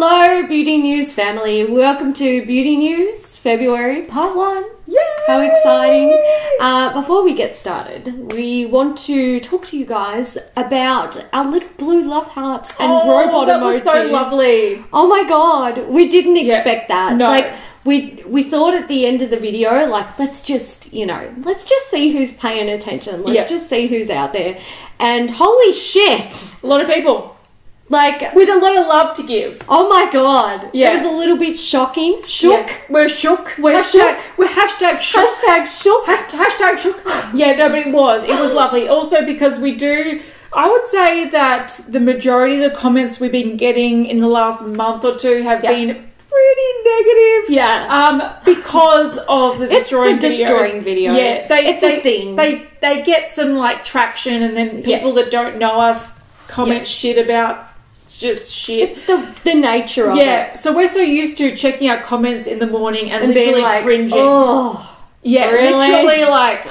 Hello, Beauty News family. Welcome to Beauty News February Part 1. Yay! How exciting. Before we get started, we want to talk to you guys about our little blue love hearts and robot emojis. Was so lovely. Oh my god, we didn't expect that. No. Like, we thought at the end of the video, like, let's just see who's paying attention. Let's just see who's out there. And holy shit. A lot of people. Like, with a lot of love to give. Oh my god. Yeah. It was a little bit shocking. Shook. Yeah. We're shook. We're shook. We're hashtag shook. Hashtag shook. Hashtag shook. Yeah, no, but it was lovely. Also because I would say that the majority of the comments we've been getting in the last month or two have been pretty negative. Yeah. Because of the destroying videos. Yeah. It's a thing. They get some like traction, and then people that don't know us comment shit about just shit. It's the nature of it. Yeah. So we're so used to checking our comments in the morning and literally being like, cringing. Oh. Yeah. Really? Literally like.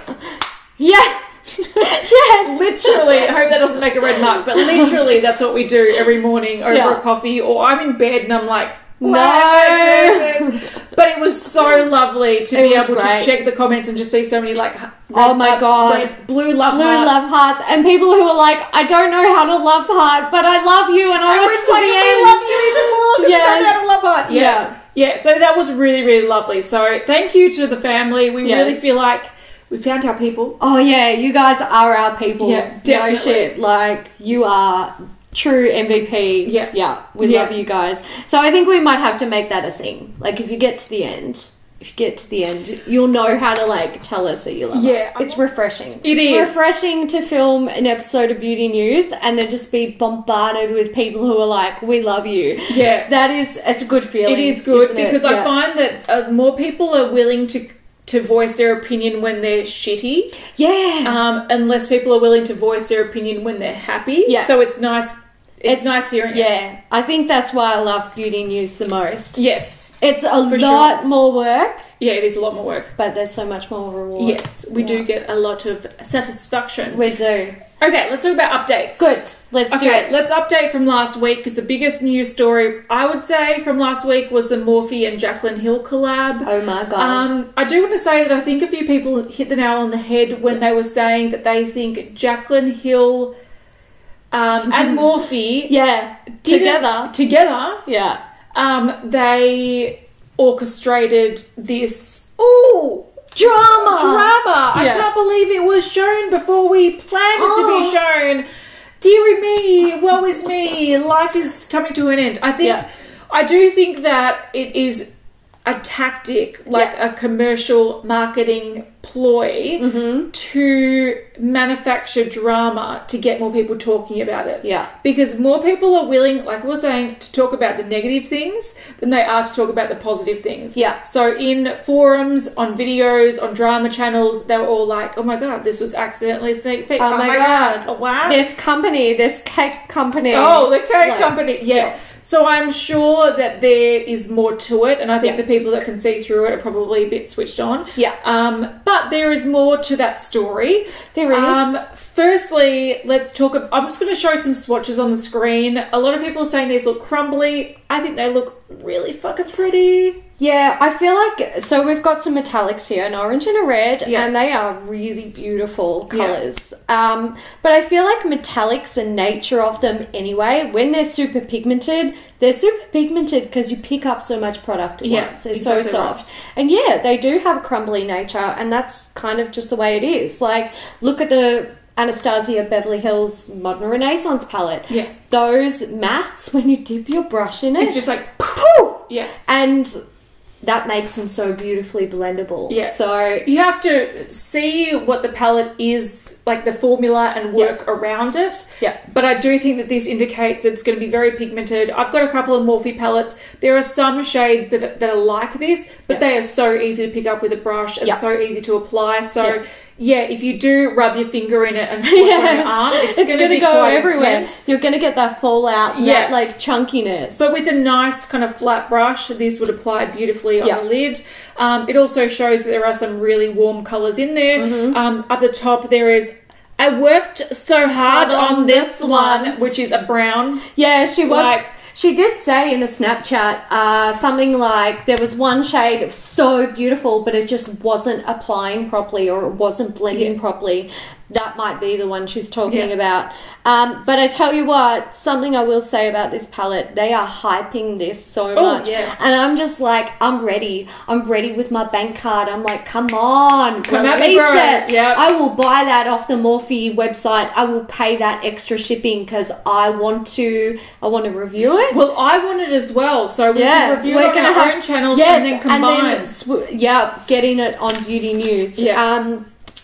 Yeah. Yes. Literally. I hope that doesn't make a red mark, but literally that's what we do every morning over a coffee, or I'm in bed and I'm like, no. But it was so lovely to be able to check the comments and just see so many like blue love hearts, and people who are like, I don't know how to love heart, but I love you, and I want to like, we love you even more. Yes. How to love heart. Yeah. So that was really, really lovely. So thank you to the family. We really feel like we found our people. Oh yeah, you guys are our people. Yeah, definitely. No shit, like you are true MVP. Yeah, we love you guys. So I think we might have to make that a thing. Like if you get to the end, you'll know how to like tell us that you love us. It's refreshing. It's refreshing to film an episode of Beauty News and then just be bombarded with people who are like, we love you. Yeah. It's a good feeling. It is good because I find that more people are willing to voice their opinion when they're shitty. Yeah. And less people are willing to voice their opinion when they're happy. Yeah. So it's nice. It's nice hearing it. Yeah. I think that's why I love Beauty News the most. Yes. It's a lot more work. Yeah, it is a lot more work. But there's so much more reward. Yes, we do get a lot of satisfaction. We do. Okay, let's talk about updates. Good. Let's do it. Let's update from last week, because the biggest news story, I would say, from last week was the Morphe and Jaclyn Hill collab. Oh my god. I do want to say that I think a few people hit the nail on the head when they were saying that they think Jaclyn Hill and Morphe together they orchestrated this drama. I can't believe it was shown before we planned it to be shown. Dearie me, woe is me, life is coming to an end. I do think that it is a tactic, like a commercial marketing ploy to manufacture drama to get more people talking about it. Yeah. Because more people are willing, like we were saying, to talk about the negative things than they are to talk about the positive things. Yeah. So in forums, on videos, on drama channels, they were all like, oh my god, this was accidentally a sneak peek. Oh my god. Oh, wow. This cake company. Oh, the cake company. Yeah. So I'm sure that there is more to it, and I think the people that can see through it are probably a bit switched on. Yeah. But there is more to that story. There is. Firstly, let's talk. I'm just going to show some swatches on the screen. A lot of people are saying these look crumbly. I think they look really fucking pretty. Yeah, I feel like, so we've got some metallics here, an orange and a red, and they are really beautiful colours. But I feel like metallics, the nature of them anyway, when they're super pigmented because you pick up so much product at once. They're so soft. Right. And they do have a crumbly nature, and that's kind of just the way it is. Like, look at the Anastasia Beverly Hills Modern Renaissance palette. Yeah. Those mattes, when you dip your brush in it, it's just like, poof! Yeah. And that makes them so beautifully blendable. Yeah. So you have to see what the palette is, like the formula, and work around it. Yeah. But I do think that this indicates that it's going to be very pigmented. I've got a couple of Morphe palettes. There are some shades that are like this, but they are so easy to pick up with a brush and so easy to apply. So if you do rub your finger in it and push on your arm, it's going to go everywhere. Intense. You're going to get that fallout, that like chunkiness. But with a nice kind of flat brush, this would apply beautifully on the lid. It also shows that there are some really warm colours in there. At the top, there is I worked so hard on this one, which is a brown. Yeah, she was. She did say in a Snapchat something like there was one shade that was so beautiful, but it just wasn't applying properly or it wasn't blending properly. That might be the one she's talking about. But I tell you what, something I will say about this palette, they are hyping this so much. And I'm just like, I'm ready. I'm ready with my bank card. I'm like, come on, release it. I will buy that off the Morphe website. I will pay that extra shipping because I want to review it. Well, I want it as well. So we can review it on our own channels and then combine. And then, getting it on Beauty News.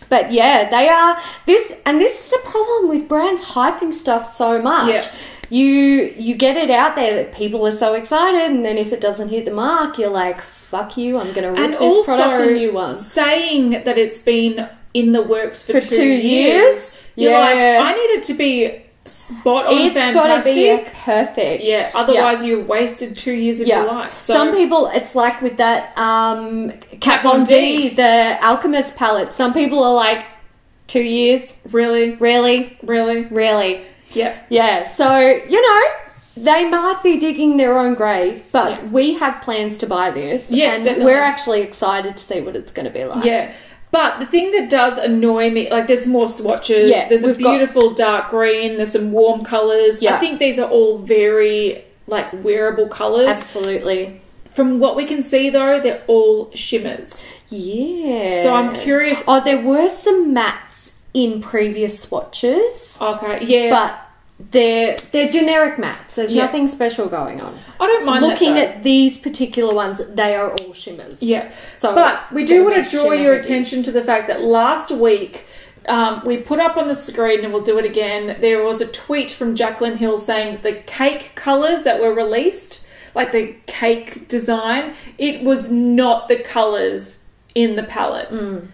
But yeah, they are this is a problem with brands hyping stuff so much. You get it out there that people are so excited, and then if it doesn't hit the mark, you're like, fuck you, I'm going to rip this product a new one. Saying that it's been in the works for 2 years, you're like, I need it to be spot on, fantastic. It's got to be perfect. Otherwise you've wasted 2 years of your life. So some people, it's like with that Kat Von D, the Alchemist palette. Some people are like, 2 years? Really? Yeah. So, you know, they might be digging their own grave, but we have plans to buy this. Yes, and definitely. We're actually excited to see what it's going to be like. Yeah. But the thing that does annoy me, like there's more swatches. There's a beautiful dark green. There's some warm colours. I think these are all very like wearable colours. Absolutely. From what we can see though, they're all shimmers. Yeah. So I'm curious. Oh, there were some mattes in previous swatches. Okay. Yeah. But they're generic mattes. There's nothing special going on. I don't mind looking at these particular ones. They are all shimmers. So, but we do want to draw your attention to the fact that last week we put up on the screen, and we'll do it again. There was a tweet from Jaclyn Hill saying that the cake colours that were released, like the cake design, it was not the colours in the palette.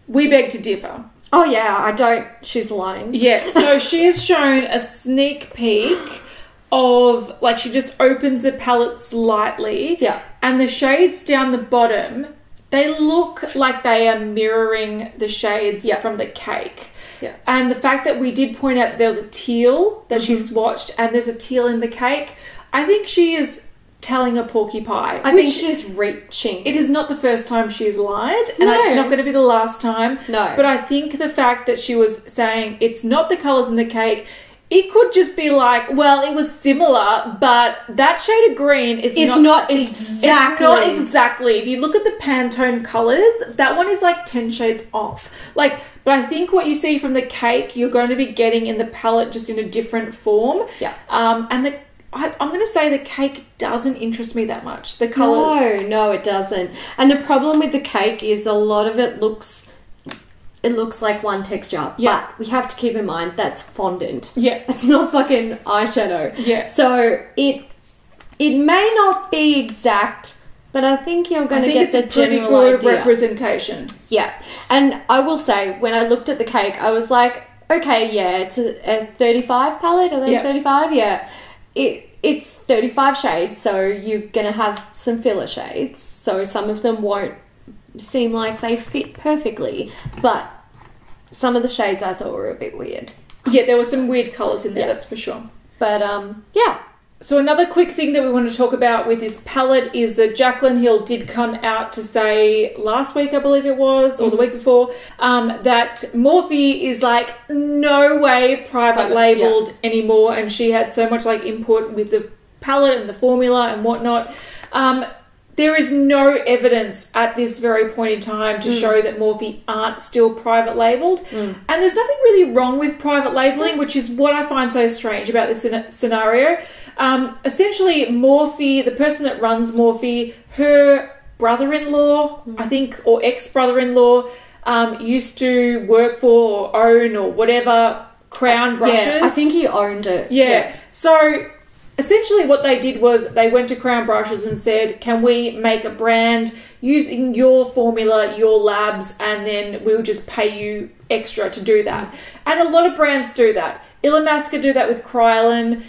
We beg to differ. Oh, yeah, I don't. She's lying. Yeah, so she has shown a sneak peek of, like, she just opens a palette slightly. Yeah. And the shades down the bottom, they look like they are mirroring the shades from the cake. Yeah. And the fact that we did point out there was a teal that she swatched, and there's a teal in the cake, I think she is telling a porky pie. I think she's reaching. It is not the first time she's lied, and it's not going to be the last time. No. But I think the fact that she was saying it's not the colours in the cake, it could just be like, well, it was similar, but that shade of green is not exactly. If you look at the Pantone colours, that one is like 10 shades off. Like, but I think what you see from the cake, you're going to be getting in the palette just in a different form. Yeah. And I'm going to say the cake doesn't interest me that much. The colours. No, it doesn't. And the problem with the cake is a lot of it looks like one texture. Yeah. But we have to keep in mind that's fondant. Yeah. It's not fucking eyeshadow. Yeah. So it may not be exact, but I think you're going to get the general idea. I think it's a pretty good representation. Yeah. And I will say, when I looked at the cake, I was like, okay, yeah, it's a 35 palette. Are they 35? Yeah. It's 35 shades, so you're going to have some filler shades. So some of them won't seem like they fit perfectly. But some of the shades I thought were a bit weird. Yeah, there were some weird colours in there, that's for sure. But, yeah. So another quick thing that we want to talk about with this palette is that Jaclyn Hill did come out to say last week, I believe it was, or the week before, that Morphe is like no way private labeled anymore, and she had so much like input with the palette and the formula and whatnot. There is no evidence at this very point in time to show that Morphe aren't still private labelled. And there's nothing really wrong with private labelling, which is what I find so strange about this scenario. Essentially, Morphe, the person that runs Morphe, her brother-in-law, I think, or ex-brother-in-law, used to work for or own or whatever Crown brushes. Yeah, I think he owned it. Yeah. So essentially what they did was they went to Crown Brushes and said, can we make a brand using your formula, your labs, and then we'll just pay you extra to do that. And a lot of brands do that. Illamasqua do that with Kryolan.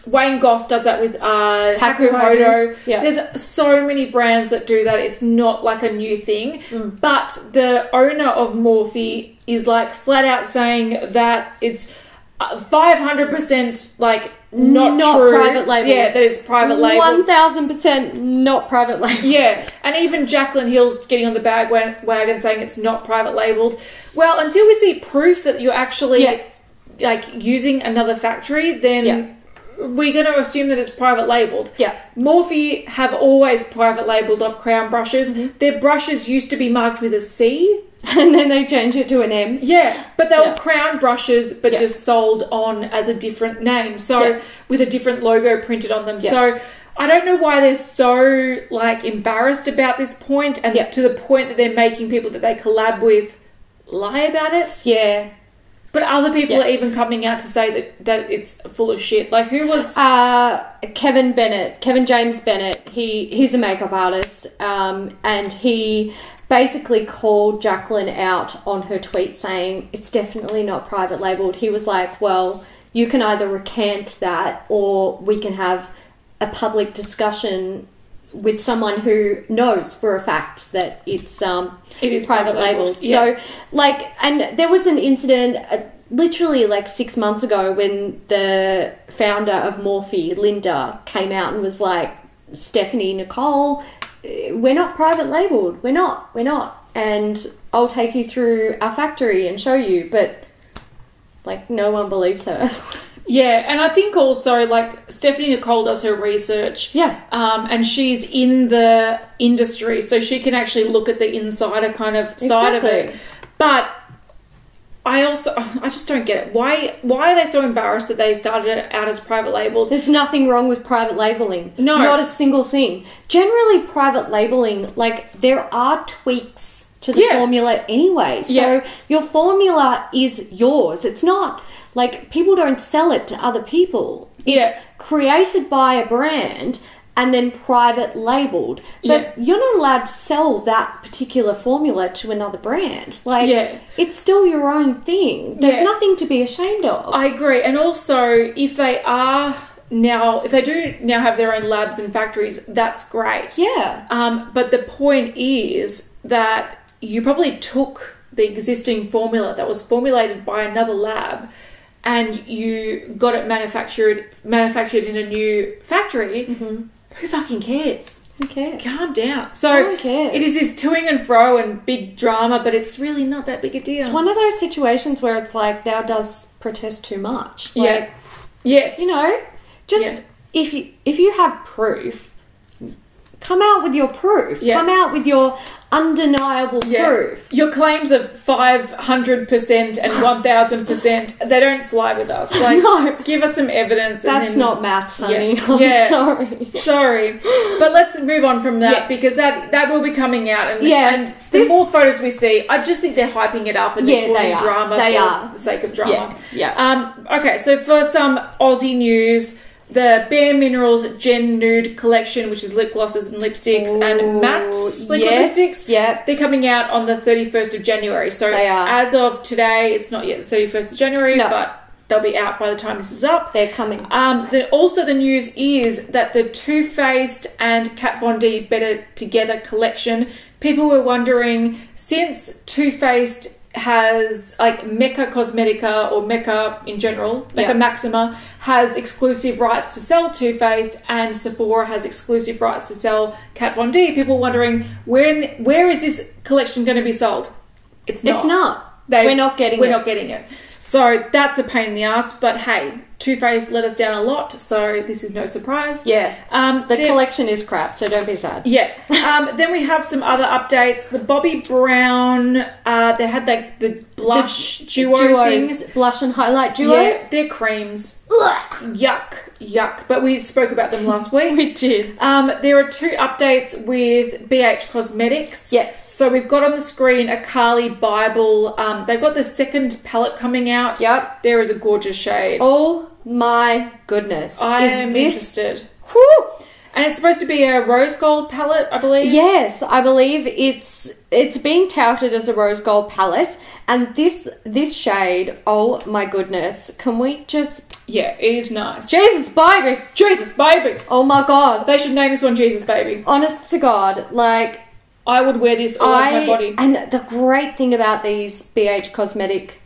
Wayne Goss does that with Hakuhodo. Yeah. There's so many brands that do that. It's not like a new thing. But the owner of Morphe is like flat out saying that it's 500% like not true. Private label. Yeah, that it's private label. 1000% not private label. Yeah, and even Jaclyn Hill's getting on the wagon saying it's not private labeled. Well, until we see proof that you're actually like using another factory, then we're going to assume that it's private labeled. Yeah. Morphe have always private labeled off crown brushes. Their brushes used to be marked with a C. And then they changed it to an M. Yeah, but they were crown brushes, but just sold on as a different name. So with a different logo printed on them. Yeah. So I don't know why they're so like embarrassed about this point, and to the point that they're making people that they collab with lie about it. Yeah. But other people are even coming out to say that it's full of shit. Like, who was... Kevin James Bennett. He's a makeup artist, and he basically called Jaclyn out on her tweet saying, it's definitely not private labeled. He was like, well, you can either recant that or we can have a public discussion with someone who knows for a fact that it is private labeled. Yeah. So, like, and there was an incident literally like 6 months ago when the founder of Morphe, Linda, came out and was like, Stephanie, Nicole, we're not private labeled. We're not. And I'll take you through our factory and show you. But, like, no one believes her. Yeah, and I think also, like, Stephanie Nicole does her research. Yeah. And she's in the industry, so she can actually look at the insider kind of side of it. But I just don't get it. Why are they so embarrassed that they started out as private labeled? There's nothing wrong with private labeling. No. Not a single thing. Generally, private labeling, like, there are tweaks to the formula anyway. So your formula is yours. It's not... Like, people don't sell it to other people. It's created by a brand and then private labeled. But you're not allowed to sell that particular formula to another brand. Like, it's still your own thing. There's nothing to be ashamed of. I agree. And also, if they do now have their own labs and factories, that's great. Yeah. But the point is that you probably took the existing formula that was formulated by another lab and you got it manufactured in a new factory. Who fucking cares? Who cares? Calm down. So no one cares. It is this toing and fro and big drama, but it's really not that big a deal. It's one of those situations where it's like, thou does protest too much. Like, yes. You know, just if you have proof, come out with your proof. Come out with your undeniable proof. Your claims of 500% and 1000%, they don't fly with us. Like, no. Give us some evidence. That's not maths, honey. I'm sorry. But let's move on from that because that will be coming out. And the more photos we see, I just think they're hyping it up and they're causing drama for the sake of drama. Okay, so for some Aussie news, the Bare Minerals Gen Nude Collection, which is lip glosses and lipsticks and matte liquid lipsticks. They're coming out on the 31st of January. So as of today, it's not yet the 31st of January, but they'll be out by the time this is up. They're coming. Also, the news is that the Too Faced and Kat Von D Better Together collection, people were wondering, since Too Faced has like Mecca Cosmetica or Mecca in general, Mecca Maxima has exclusive rights to sell Too Faced and Sephora has exclusive rights to sell Kat Von D. People wondering where is this collection going to be sold? It's not. We're not getting it. So that's a pain in the ass, but hey, Too Faced let us down a lot, so this is no surprise. The collection is crap, so don't be sad. Then we have some other updates. The Bobbi Brown, they had like the blush duo things. Blush and highlight duos. They're creams. Ugh. Yuck. But we spoke about them last week. We did. There are two updates with BH Cosmetics. Yes. So we've got on the screen a Carli Bybel. They've got the second palette coming out. There is a gorgeous shade. Oh my goodness. I am interested. Whew. And it's supposed to be a rose gold palette, I believe. Yes, I believe it's being touted as a rose gold palette. And this shade, oh my goodness. Can we just... Yeah, it is nice. Jesus baby. Oh my God. They should name this one Jesus Baby. Honest to God, like... I would wear this all over my body. And the great thing about these BH Cosmetic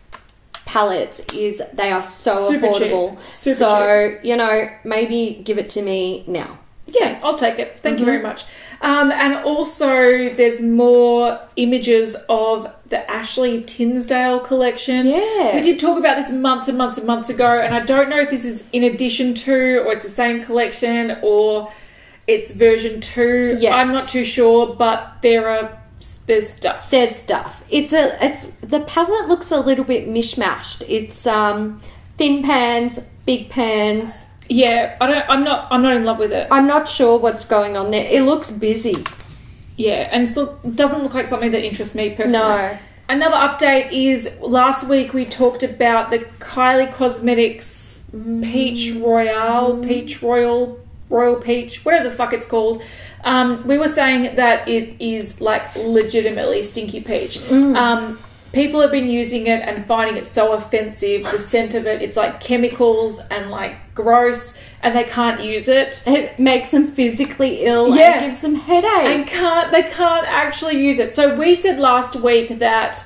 palettes is they are so Super affordable. cheap. Super so, you know, maybe give it to me now. Yeah, I'll take it. Thank you very much. And also, there's more images of the Ashley Tisdale collection. Yeah. We did talk about this months and months and months ago, and I don't know if this is in addition to, or it's the same collection, or it's version 2. Yes. I'm not too sure, but there's stuff. There's stuff. It's the palette looks a little bit mishmashed. It's thin pans, big pans. Yeah, I'm not in love with it. I'm not sure what's going on there. It looks busy. Yeah, and it doesn't look like something that interests me personally. No. Another update is last week we talked about the Kylie Cosmetics Peach Royal Peach, whatever the fuck it's called. We were saying that it is like legitimately stinky peach. People have been using it and finding it so offensive. The scent of it, it's like chemicals and like gross, and they can't use it. It makes them physically ill and gives them headache. And they can't actually use it. So we said last week that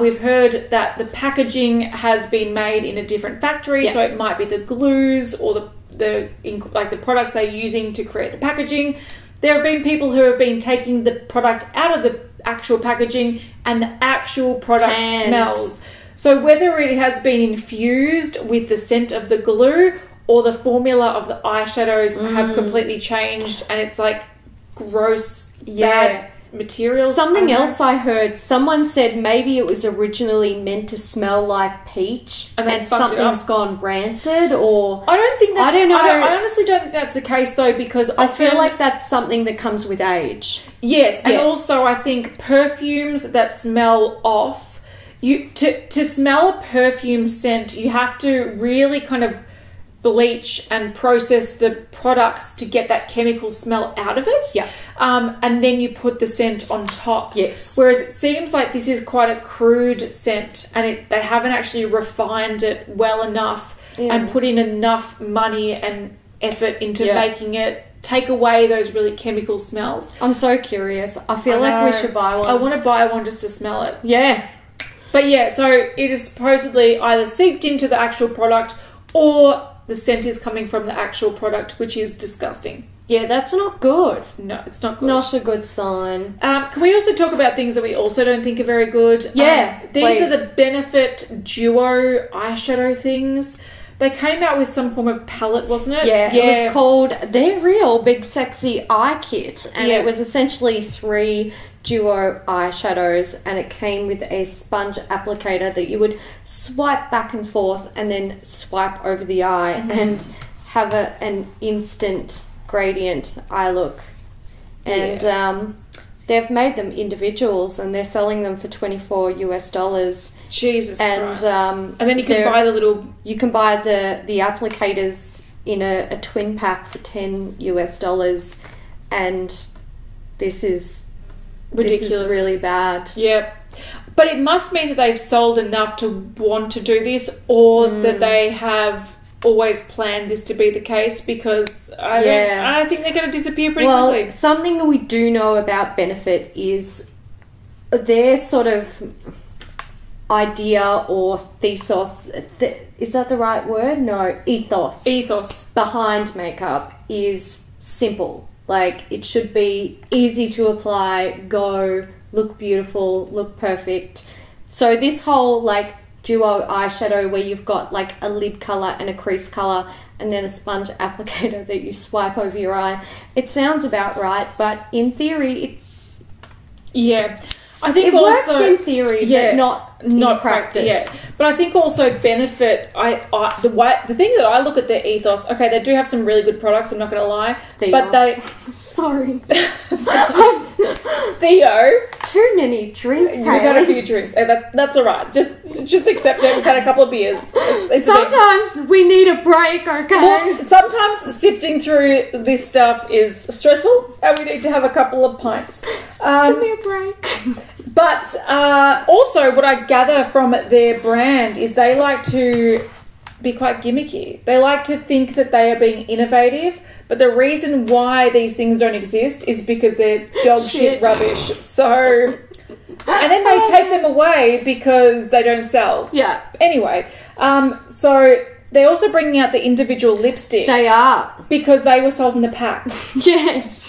we've heard that the packaging has been made in a different factory, so it might be the glues or the products they're using to create the packaging. There have been people who have been taking the product out of the actual packaging and the actual product smells. So whether it has been infused with the scent of the glue or the formula of the eyeshadows have completely changed and it's like gross, bad materials. Something else I heard, someone said maybe it was originally meant to smell like peach and something's gone rancid, or I don't think that's, I don't know. I honestly don't think that's the case though, because I feel like that's something that comes with age. Yes, and also I think perfumes that smell off, to smell a perfume scent, you have to really kind of bleach and process the products to get that chemical smell out of it. Yeah. And then you put the scent on top. Yes. Whereas it seems like this is quite a crude scent, and they haven't actually refined it well enough and put in enough money and effort into making it take away those really chemical smells. I'm so curious. I feel like we should buy one. I want to buy one just to smell it. Yeah. But yeah, so it is supposedly either seeped into the actual product or the scent is coming from the actual product, which is disgusting. Yeah, that's not good. No, it's not good. Not a good sign. Can we also talk about things that we also don't think are very good? Yeah, these are the Benefit Duo eyeshadow things. They came out with some form of palette, wasn't it? Yeah, it was called They're Real Big Sexy Eye Kit. And it was essentially 3 duo eyeshadows, and it came with a sponge applicator that you would swipe back and forth and then swipe over the eye and have an instant gradient eye look. And they've made them individuals and they're selling them for $24. Jesus Christ. And then you can buy the little... You can buy the applicators in a twin pack for $10, and this is ridiculous. This is really bad. Yeah. But it must mean that they've sold enough to want to do this, or that they have always planned this to be the case, because I think they're going to disappear pretty quickly. Something that we do know about Benefit is their sort of idea or thesis, is that the right word? No, ethos behind makeup is simple. Like, it should be easy to apply, go, look beautiful, look perfect. So this whole, like, duo eyeshadow where you've got, like, a lid colour and a crease colour and then a sponge applicator that you swipe over your eye, it sounds about right, but in theory, I think it works in theory, but not in practice. Yeah, but I think also Benefit. The thing that I look at their ethos. Okay, they do have some really good products. I'm not going to lie, but they. Sorry, Theo. Too many drinks. We've had a few drinks. That's all right. Just accept it. We've had a couple of beers. Sometimes we need a break. Okay. Look, sometimes sifting through this stuff is stressful, and we need to have a couple of pints. Give me a break. But also what I gather from their brand is they like to be quite gimmicky. They like to think that they are being innovative, but the reason why these things don't exist is because they're dog shit rubbish. So And then they take them away because they don't sell. Yeah. Anyway, so they're also bringing out the individual lipsticks. They are. Because they were sold in a pack. Yes.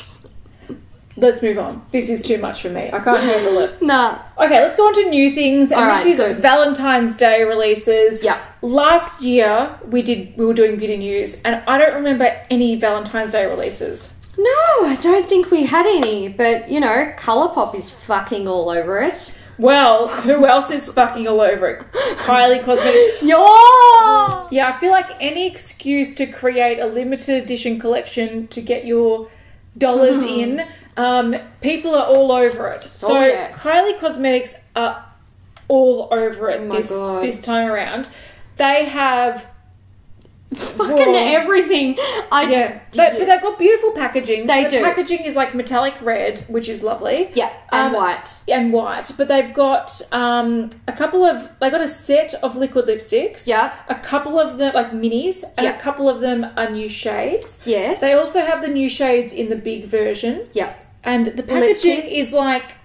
Let's move on. This is too much for me. I can't handle it. Nah. Okay, let's go on to new things. And this is good. Valentine's Day releases. Yeah. Last year, we were doing beauty news, and I don't remember any Valentine's Day releases. No, I don't think we had any. But, you know, Colourpop is fucking all over it. Well, who else is fucking all over it? Kylie Cosmetics. Yo! Yeah, I feel like any excuse to create a limited edition collection to get your dollars in, people are all over it. So Kylie Cosmetics are all over it this time around. They have fucking everything. But they've got beautiful packaging. They do. The packaging is like metallic red, which is lovely. Yeah, and white. And white. But they've got they got a set of liquid lipsticks. Yeah. A couple of them, like minis, and a couple of them are new shades. Yes. They also have the new shades in the big version. Yeah. And the packaging is like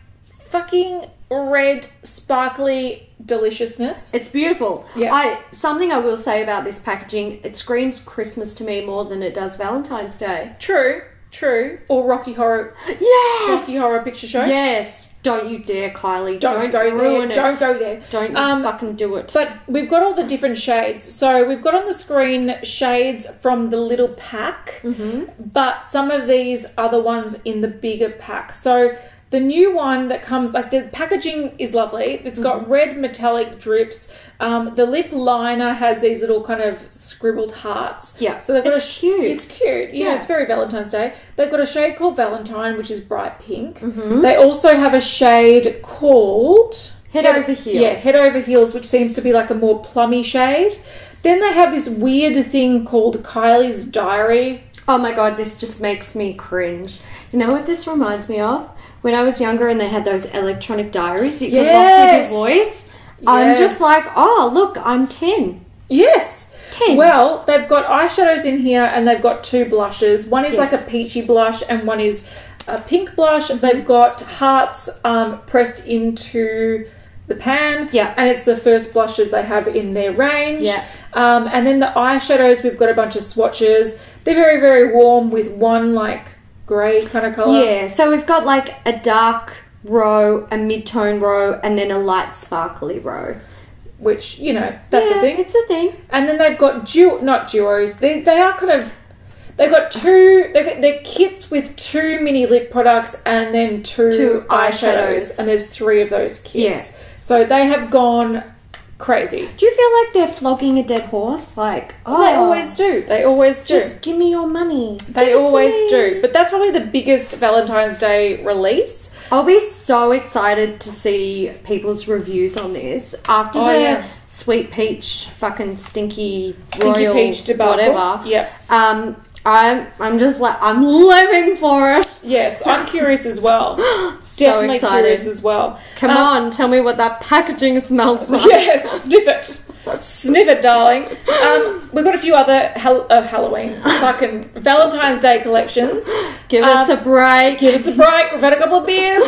fucking red, sparkly deliciousness. It's beautiful. Yeah. Something I will say about this packaging, it screams Christmas to me more than it does Valentine's Day. True. Or Rocky Horror. Yes. Rocky Horror Picture Show. Yes. Don't you dare, Kylie. Don't go ruin there. it. Don't go there. Don't you fucking do it. But we've got all the different shades. So we've got on the screen shades from the little pack, but some of these are the ones in the bigger pack. So the new one that comes, like the packaging is lovely. It's got red metallic drips. The lip liner has these little kind of scribbled hearts. Yeah, so they've got cute. It's cute. You know, it's very Valentine's Day. They've got a shade called Valentine, which is bright pink. They also have a shade called Head Over Heels. Yeah, Head Over Heels, which seems to be like a more plummy shade. Then they have this weird thing called Kylie's Diary. Oh my god, this just makes me cringe. You know what this reminds me of? When I was younger and they had those electronic diaries you could lock with your voice. I'm just like, oh, look, I'm 10. Yes. 10. Well, they've got eyeshadows in here and they've got two blushes. One is like a peachy blush and one is a pink blush. They've got hearts pressed into the pan. Yeah. And it's the first blushes they have in their range. Yeah. And then the eyeshadows, we've got a bunch of swatches. They're very, very warm with one like grey kind of colour. Yeah, so we've got like a dark row, a mid-tone row, and then a light sparkly row. Which, you know, that's a thing. It's a thing. And then they've got not duos. They are kind of, they've got their kits with 2 mini lip products and then two eyeshadows. And there's 3 of those kits. Yeah. So they have gone crazy. Do you feel like they're flogging a dead horse? Like, they always do. They always do. Just give me your money. They always do. But that's probably the biggest Valentine's Day release. I'll be so excited to see people's reviews on this after the Sweet Peach fucking stinky royal peach debacle. Whatever. Yep. I'm just like, I'm living for it. Yes, I'm curious as well. Definitely so curious as well. Come on, tell me what that packaging smells like. Yes, sniff it. Sniff it, darling. We've got a few other Halloween, fucking Valentine's Day collections. Give us a break. Give us a break. We've had a couple of beers.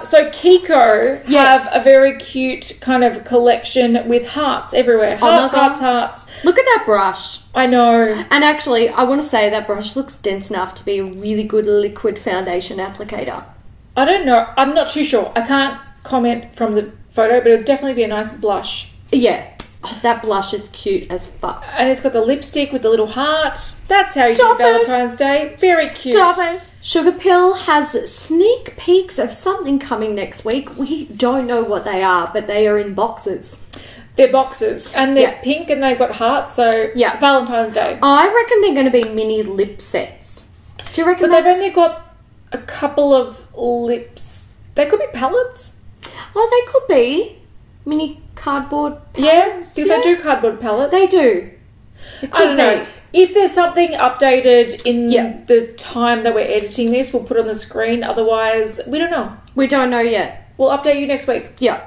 So Kiko have a very cute kind of collection with hearts everywhere. Hearts, hearts. Look at that brush. I know. And actually, I want to say that brush looks dense enough to be a really good liquid foundation applicator. I don't know. I'm not too sure. I can't comment from the photo, but it'll definitely be a nice blush. Yeah. Oh, that blush is cute as fuck. And it's got the lipstick with the little heart. That's how you do Valentine's Day. Very cute. Stop it. Sugarpill has sneak peeks of something coming next week. We don't know what they are, but they are in boxes. They're boxes. And they're pink and they've got hearts, so Valentine's Day. I reckon they're going to be mini lip sets. Do you reckon But they've only got a couple of lips. They could be palettes. Oh, they could be. Mini cardboard palettes. Yeah, because they do cardboard palettes. They do. I don't know. If there's something updated in the time that we're editing this, we'll put it on the screen. Otherwise, we don't know. We don't know yet. We'll update you next week. Yeah.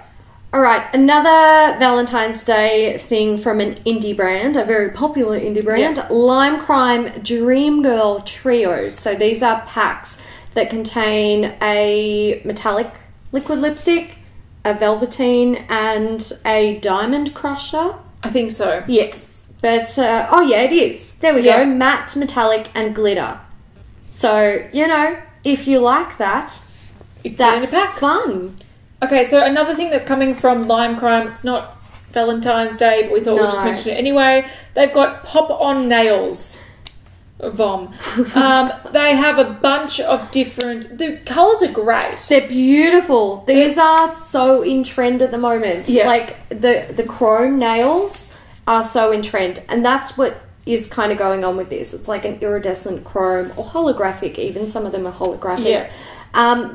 All right. Another Valentine's Day thing from an indie brand, a very popular indie brand, Lime Crime Dream Girl Trios. So these are packs that contain a metallic liquid lipstick, a velveteen and a diamond crusher. I think so. Yes. But, oh yeah, it is. There we go. Matte, metallic and glitter. So, you know, if you like that, that's fun. Okay, so another thing that's coming from Lime Crime, it's not Valentine's Day, but we thought we'd just mention it anyway. They've got pop-on nails. Vom. They have a bunch of different... The colours are great. They're beautiful. These are so in trend at the moment. Yeah. Like, the chrome nails are so in trend. And that's what is kind of going on with this. It's like an iridescent chrome or holographic even. Some of them are holographic. Yeah.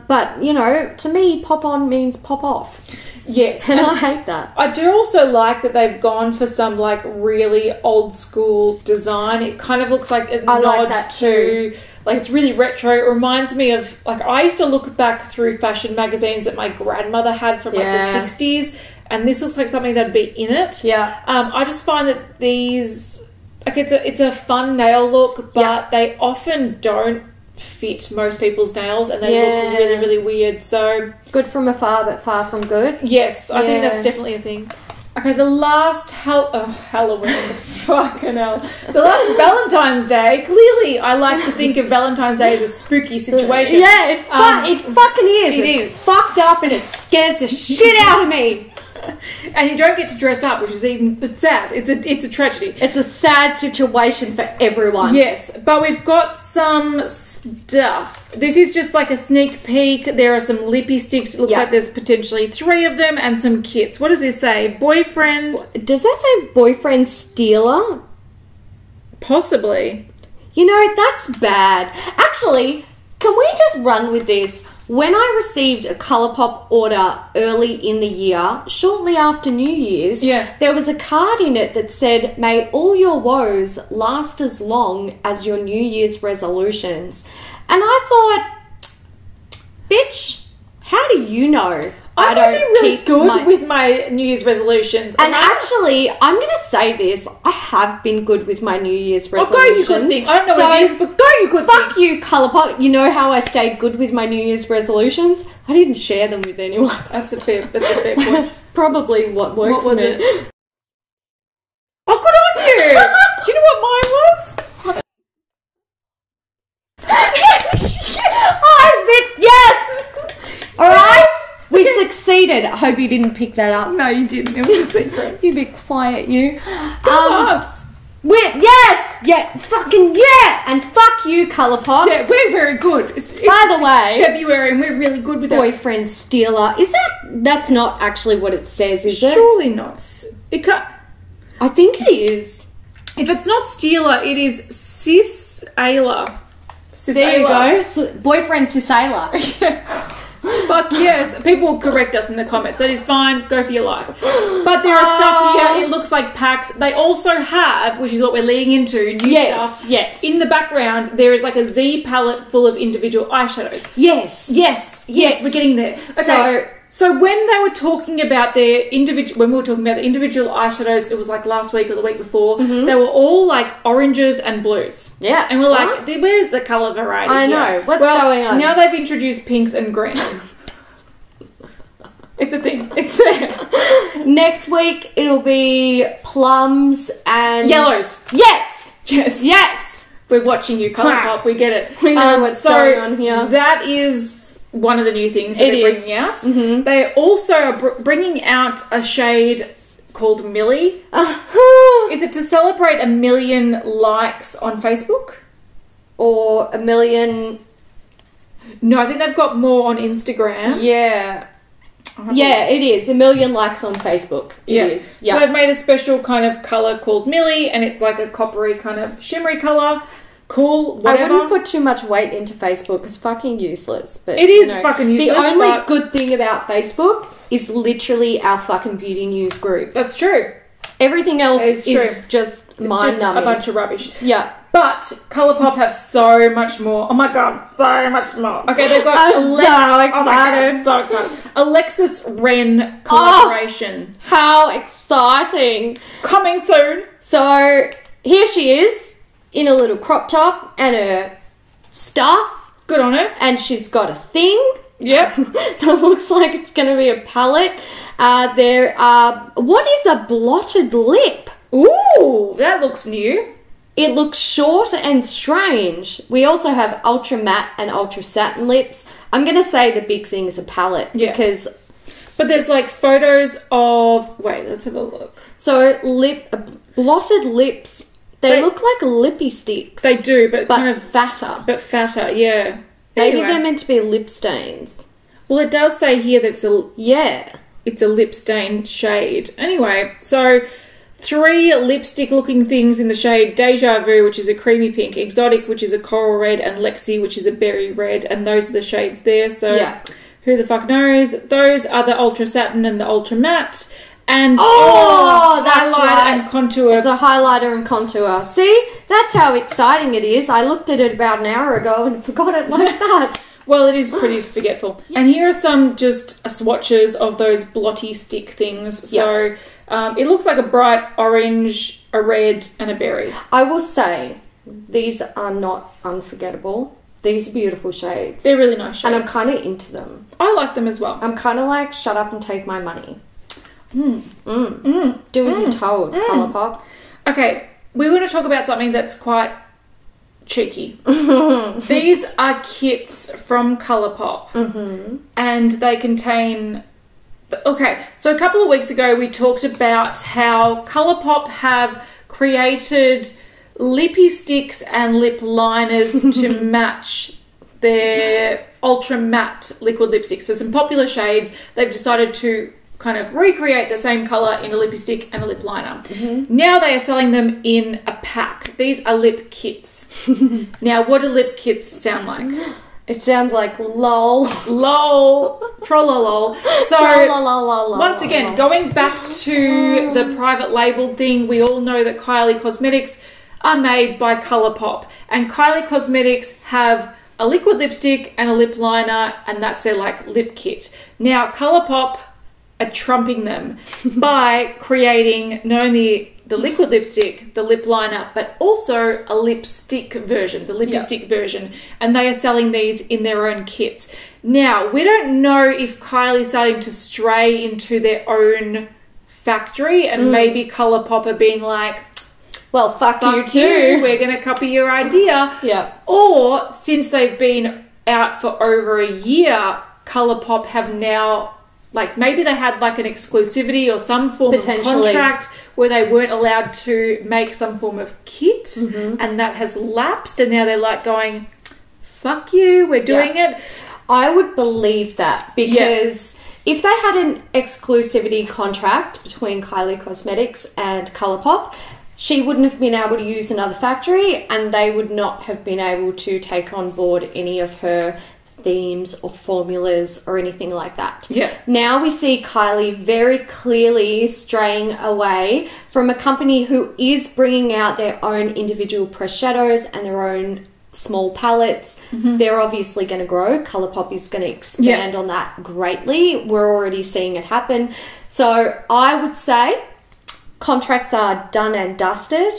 But, you know, to me, pop on means pop off. Yes. And I hate that. I do also like that they've gone for some, like, really old school design. It kind of looks like a nod to, like, it's really retro. It reminds me of, like, I used to look back through fashion magazines that my grandmother had from, like, the 60s. And this looks like something that'd be in it. Yeah. I just find that these, like, it's a fun nail look, but they often don't fit most people's nails and they look really, really weird. So good from afar but far from good. Yes, I think that's definitely a thing. Okay, the last Halloween, fucking hell. The last Valentine's Day, clearly I like to think of Valentine's Day as a spooky situation. Yeah, it fucking is. It's fucked up and it scares the shit out of me. And you don't get to dress up, which is even sad. It's a tragedy. It's a sad situation for everyone. Yes, but we've got some stuff. This is just like a sneak peek. There are some lippy sticks. It looks like there's potentially 3 of them and some kits. What does this say? Boyfriend. Does that say boyfriend stealer? Possibly. You know, that's bad. Actually, can we just run with this? When I received a Colourpop order early in the year, shortly after New Year's, there was a card in it that said, "May all your woes last as long as your New Year's resolutions." And I thought, bitch, how do you know? I don't be really good with my New Year's resolutions. And actually, I'm going to say this. I have been good with my New Year's resolutions. Oh, go you good thing. I don't know what it is, but go you good thing. Fuck you, Colourpop. You know how I stayed good with my New Year's resolutions? I didn't share them with anyone. That's a fair point. Probably what worked. What was it? Oh, good on you. Do you know what mine was? Yes! All right? We succeeded. I hope you didn't pick that up. No, you didn't. It was a secret. You be quiet, you. Us. Fucking yeah. And fuck you, Colourpop. Yeah, we're very good. By the way, February, and we're really good with boyfriend stealer. Is that's not actually what it says, is it? Surely not. It can't. I think it is. If it's not stealer, it is cis-ailer. There you go. Boyfriend cis-ailer. Fuck yes. People will correct us in the comments. That is fine. Go for your life. But there are stuff here. It looks like packs. They also have, which is what we're leading into, new stuff. Yes. In the background, there is like a Z palette full of individual eyeshadows. Yes. We're getting there. Okay. So when they were talking about their when we were talking about the individual eyeshadows, it was like last week or the week before, they were all like oranges and blues. Yeah. And we're like, where's the colour variety I know. What's going on? Now they've introduced pinks and greens. It's a thing. It's there. Next week, it'll be plums and... yellows. Yes. We're watching you, Colourpop. We get it. We know what's going on here. That is... one of the new things that they're bringing out. They also are bringing out a shade called Millie. Is it to celebrate 1 million likes on Facebook? Or 1 million... No, I think they've got more on Instagram. Yeah. Yeah, it is. 1 million likes on Facebook. It is. Yeah. So they've made a special kind of colour called Millie, and it's like a coppery kind of shimmery colour. Cool, whatever. I wouldn't put too much weight into Facebook. It's fucking useless. But it is fucking useless. The only good thing about Facebook is literally our fucking beauty news group. That's true. Everything else is just mind-numbing. A bunch of rubbish. Yeah. But Colourpop have so much more. Oh my god, so much more. Okay, they've got so excited. Alexis Ren Collaboration. Oh, how exciting. Coming soon. So, here she is. In a little crop top and her stuff. Good on her. And she's got a thing. Yep. That looks like it's going to be a palette. What is a blotted lip? Ooh, that looks new. It looks short and strange. We also have ultra matte and ultra satin lips. I'm going to say the big thing is a palette because... But there's like photos of... Wait, let's have a look. So blotted lips, they look like lippy sticks. They do, but kind of... fatter. But fatter, yeah. Maybe they're meant to be lip stains. Well, it does say here that it's a... Yeah. It's a lip stain shade. Anyway, so... 3 lipstick-looking things in the shade Deja Vu, which is a creamy pink, Exotic, which is a coral red, and Lexi, which is a berry red, and those are the shades there, so who the fuck knows? Those are the Ultra Satin and the Ultra Matte, and that's highlighter right. and contour. It's a highlighter and contour. See? That's how exciting it is. I looked at it about an hour ago and forgot it like that. Well, it is pretty forgetful. And here are some just swatches of those blotty stick things. So it looks like a bright orange, a red, and a berry. I will say these are not unforgettable. These are beautiful shades. They're really nice shades. And I'm kind of into them. I like them as well. I'm kind of like, shut up and take my money. Do as you're told, Colourpop. Okay, we want to talk about something that's quite cheeky. These are kits from Colourpop, and they contain... Okay, so a couple of weeks ago we talked about how Colourpop have created lippy sticks and lip liners to match their ultra matte liquid lipsticks. So some popular shades, they've decided to kind of recreate the same colour in a lippy stick and a lip liner. Now they are selling them in a pack. These are lip kits. Now, what do lip kits sound like? It sounds like lol. Lol. Trollolol. So, once again, going back to the private label thing, we all know that Kylie Cosmetics are made by Colourpop. And Kylie Cosmetics have a liquid lipstick and a lip liner, and that's their, like, lip kit. Now, Colourpop are trumping them by creating not only the liquid lipstick, the lip liner, but also a lipstick version, the lippy stick version. And they are selling these in their own kits. Now, we don't know if Kylie's starting to stray into their own factory and maybe Colourpop are being like, well, fuck you too. We're going to copy your idea. Or, since they've been out for over a year, Colourpop have now... Like, maybe they had, like, an exclusivity or some form of contract where they weren't allowed to make some form of kit, and that has lapsed, and now they're, like, going, fuck you, we're doing it. I would believe that, because if they had an exclusivity contract between Kylie Cosmetics and Colourpop, she wouldn't have been able to use another factory, and they would not have been able to take on board any of her themes or formulas or anything like that. Now we see Kylie very clearly straying away from a company who is bringing out their own individual pressed shadows and their own small palettes. They're obviously going to grow. Colourpop is going to expand on that greatly. We're already seeing it happen. So I would say contracts are done and dusted.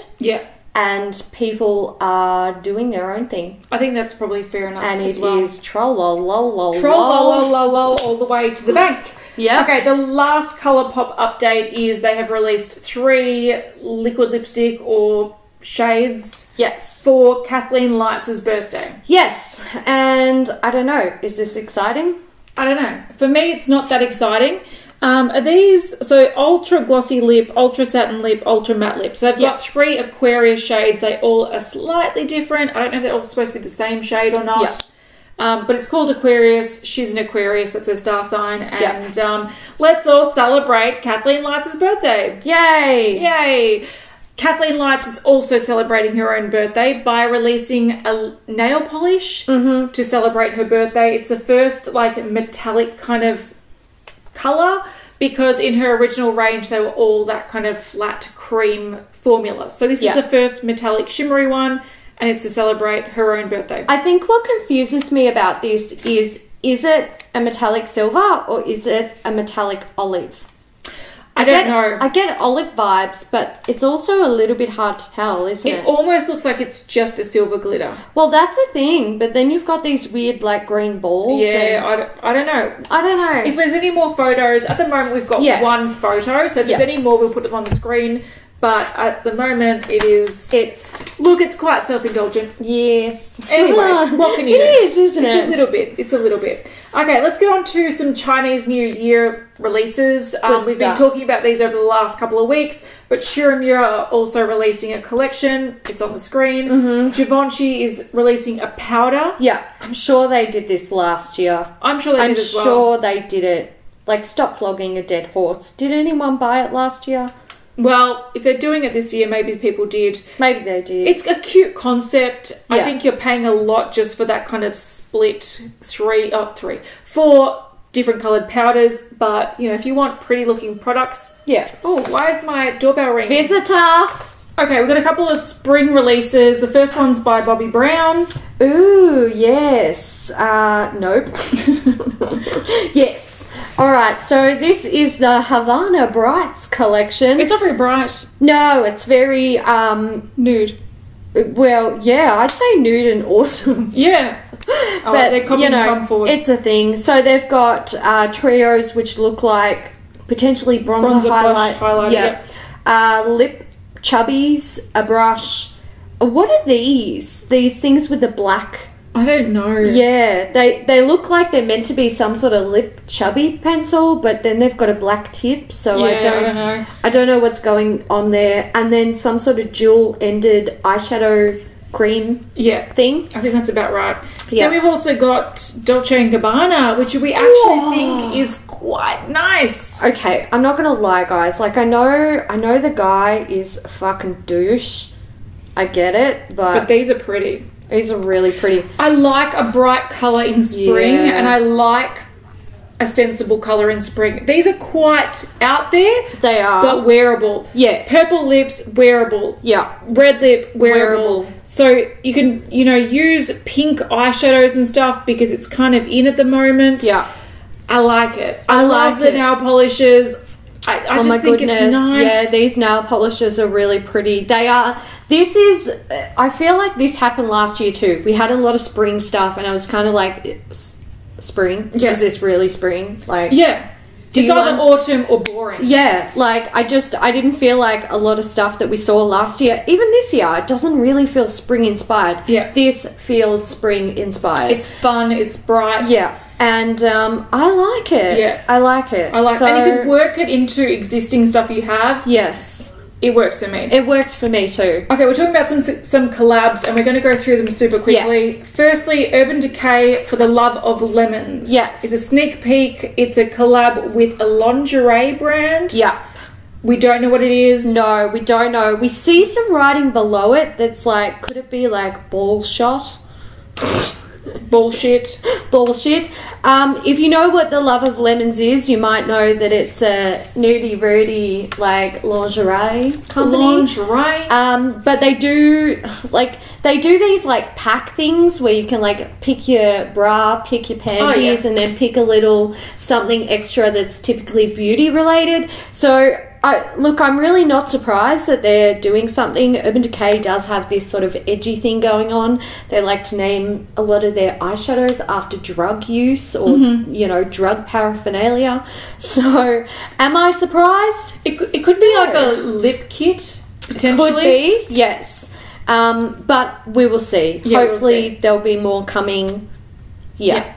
And people are doing their own thing. I think that's probably fair enough. And it is troll-lol-lol-lol all the way to the bank. Okay, the last Colourpop update is they have released 3 liquid lipstick or shades for Kathleen Lights' birthday. And I don't know, is this exciting? I don't know. For me, it's not that exciting. Are these, so ultra glossy lip, ultra satin lip, ultra matte lip. So they've got 3 Aquarius shades. They all are slightly different. I don't know if they're all supposed to be the same shade or not. But it's called Aquarius. She's an Aquarius. That's her star sign. And let's all celebrate Kathleen Lights' birthday. Yay! Kathleen Lights is also celebrating her own birthday by releasing a nail polish to celebrate her birthday. It's the first, like, metallic kind of colour, because in her original range they were all that kind of flat cream formula. So this is the first metallic shimmery one, and it's to celebrate her own birthday. I think what confuses me about this is it a metallic silver or is it a metallic olive? I don't know. I get olive vibes, but it's also a little bit hard to tell, isn't it? It almost looks like it's just a silver glitter. Well, that's the thing, but then you've got these weird, like, green balls. Yeah, I don't know. I don't know. If there's any more photos, at the moment we've got one photo, so if there's any more, we'll put them on the screen. But at the moment, it's quite self-indulgent. Yes. Anyway, what can you do? It is, isn't it? It's a little bit. Okay, let's get on to some Chinese New Year releases. We've been talking about these over the last couple of weeks, but Suramura are also releasing a collection. It's on the screen. Givenchy is releasing a powder. Yeah, I'm sure they did this last year. I'm sure they did as well. I'm sure they did it. Like, stop flogging a dead horse. Did anyone buy it last year? Well, if they're doing it this year, maybe people did. Maybe they did. It's a cute concept. Yeah. I think you're paying a lot just for that kind of split 4 different coloured powders. But, you know, if you want pretty looking products. Yeah. Oh, why is my doorbell ringing? Visitor! Okay, we've got a couple of spring releases. The first one's by Bobbi Brown. Ooh, yes. Nope. Yes. Alright, so this is the Havana Brights collection. It's not very bright. No, it's very, nude. Well, yeah, I'd say nude and autumn. Yeah. But, they're coming come forward. It's a thing. So they've got trios which look like potentially bronzer highlight. Yeah. Lip chubbies, a brush. What are these? These things with the black... I don't know. Yeah, they look like they're meant to be some sort of lip chubby pencil, but then they've got a black tip, so I don't know. I don't know what's going on there. And then some sort of dual-ended eyeshadow cream thing. I think that's about right. Yeah. Then we've also got Dolce & Gabbana, which we actually think is quite nice. Okay, I'm not gonna lie, guys. Like, I know the guy is a fucking douche. I get it, but these are pretty. These are really pretty. I like a bright colour in spring, and I like a sensible colour in spring. These are quite out there. They are. But wearable. Yes. Purple lips, wearable. Yeah. Red lip, wearable. So you can, use pink eyeshadows and stuff because it's kind of in at the moment. Yeah. I like it. I love the nail polishes. I just think it's nice. Yeah, these nail polishes are really pretty. They are... I feel like this happened last year too. We had a lot of spring stuff and I was kind of like, spring? Yeah. Is this really spring? Like, yeah. It's either autumn or boring. Yeah, like I didn't feel like a lot of stuff that we saw last year, even this year, it doesn't really feel spring inspired. Yeah. This feels spring inspired. It's fun, it's bright. Yeah. And I like it. Yeah. I like it. And you can work it into existing stuff you have. Yes. It works for me. It works for me too. Okay, we're talking about some collabs and we're going to go through them super quickly. Yeah. Firstly, Urban Decay for the Love of Lemons. Yes. It's a sneak peek. It's a collab with a lingerie brand. Yeah. We don't know what it is. No, we don't know. We see some writing below it that's like, could it be like ball shot? Bullshit. If you know what the Love of Lemons is, you might know that it's a nudie rudie like lingerie company. But they do these like pack things where you can like pick your bra, pick your panties, and then pick a little something extra that's typically beauty related. So I'm really not surprised that they're doing something. Urban Decay does have this sort of edgy thing going on. They like to name a lot of their eyeshadows after drug use or, drug paraphernalia. So, am I surprised? It could be like a lip kit, potentially. Could be, yes. But we will see. Yeah, hopefully there'll be more coming. Yeah.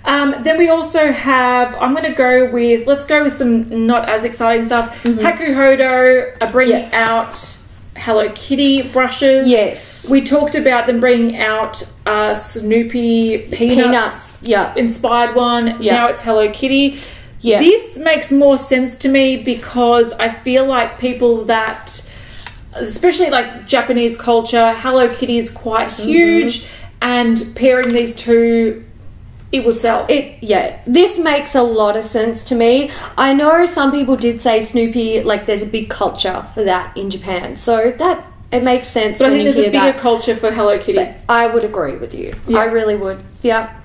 Then we also have, let's go with some not as exciting stuff. Hakuhodo are bringing out Hello Kitty brushes. Yes. We talked about them bringing out Snoopy Peanuts inspired one. Now it's Hello Kitty. Yeah. This makes more sense to me because I feel like people that, especially like Japanese culture, Hello Kitty is quite huge, and pairing these two, it will sell. This makes a lot of sense to me. I know some people did say Snoopy, like there's a big culture for that in Japan, so that it makes sense. But I think there's a bigger culture for Hello Kitty. But I would agree with you. Yeah. I really would. Yeah.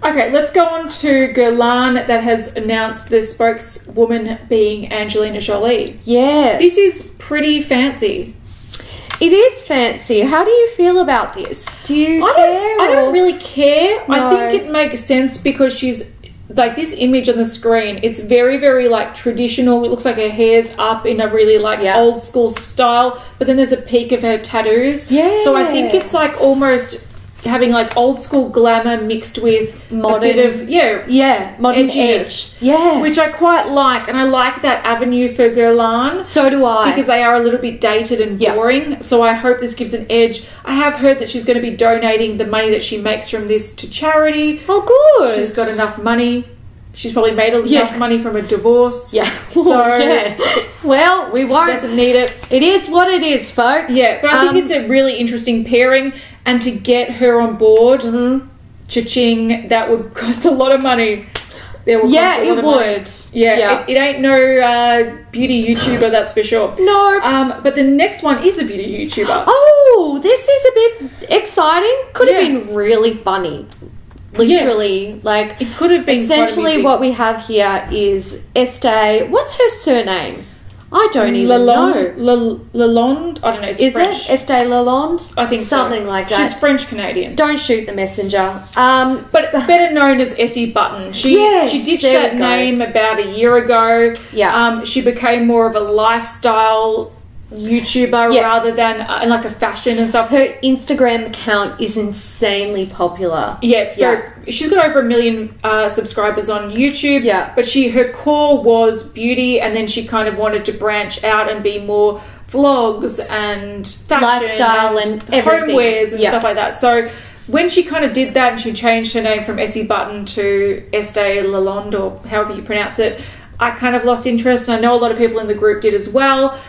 Okay, let's go on to Guerlain that has announced the spokeswoman being Angelina Jolie. Yeah. This is pretty fancy. It is fancy. How do you feel about this? Do you care? I don't really care. No. I think it makes sense because she's like this image on the screen. It's very, very like traditional. It looks like her hair's up in a really like old school style, but then there's a peak of her tattoos. Yeah. So I think it's like almost having like old school glamour mixed with modern, a bit of modern edginess, yes, which I quite like, and I like that avenue for Guerlain. So do I, because they are a little bit dated and boring. So I hope this gives an edge. I have heard that she's going to be donating the money that she makes from this to charity. Oh, good. She's got enough money. She's probably made enough money from a divorce. Yeah. So well, we won't. She doesn't need it. It is what it is, folks. Yeah, but I think it's a really interesting pairing, and to get her on board, cha-ching, that would cost a lot of money. It would. Yeah, it ain't no beauty YouTuber, that's for sure. No. But the next one is a beauty YouTuber. Oh, this is a bit exciting. Could have been really funny. Literally, like it could have been. Essentially, what we have here is Estee. What's her surname? I don't even know. Lalonde? I don't know. It's French. Is it Estee Lalonde? I think something like that. She's French Canadian. Don't shoot the messenger. But better known as Essie Button. She ditched that name about a year ago. Yeah. She became more of a lifestyle YouTuber rather than like a fashion and stuff. Her Instagram account is insanely popular. Yeah, it's very. She's got over 1 million subscribers on YouTube. Yeah, but her core was beauty, and then she kind of wanted to branch out and be more vlogs and fashion, lifestyle, and homewares and stuff like that. So when she kind of did that and she changed her name from Essie Button to Estee Lalonde, or however you pronounce it, I kind of lost interest, and I know a lot of people in the group did as well,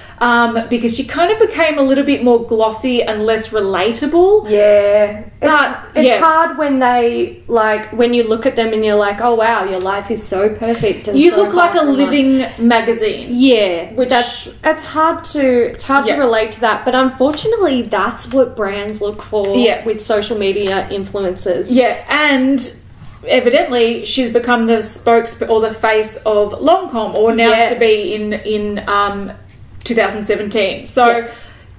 because she kind of became a little bit more glossy and less relatable. Yeah. It's hard when they, like, when you look at them and you're like, oh, wow, your life is so perfect. And you so look like a living magazine. Yeah. It's hard to relate to that, but unfortunately that's what brands look for with social media influencers. Yeah, and evidently she's become the or the face of Lancome, or announced to be in 2017. So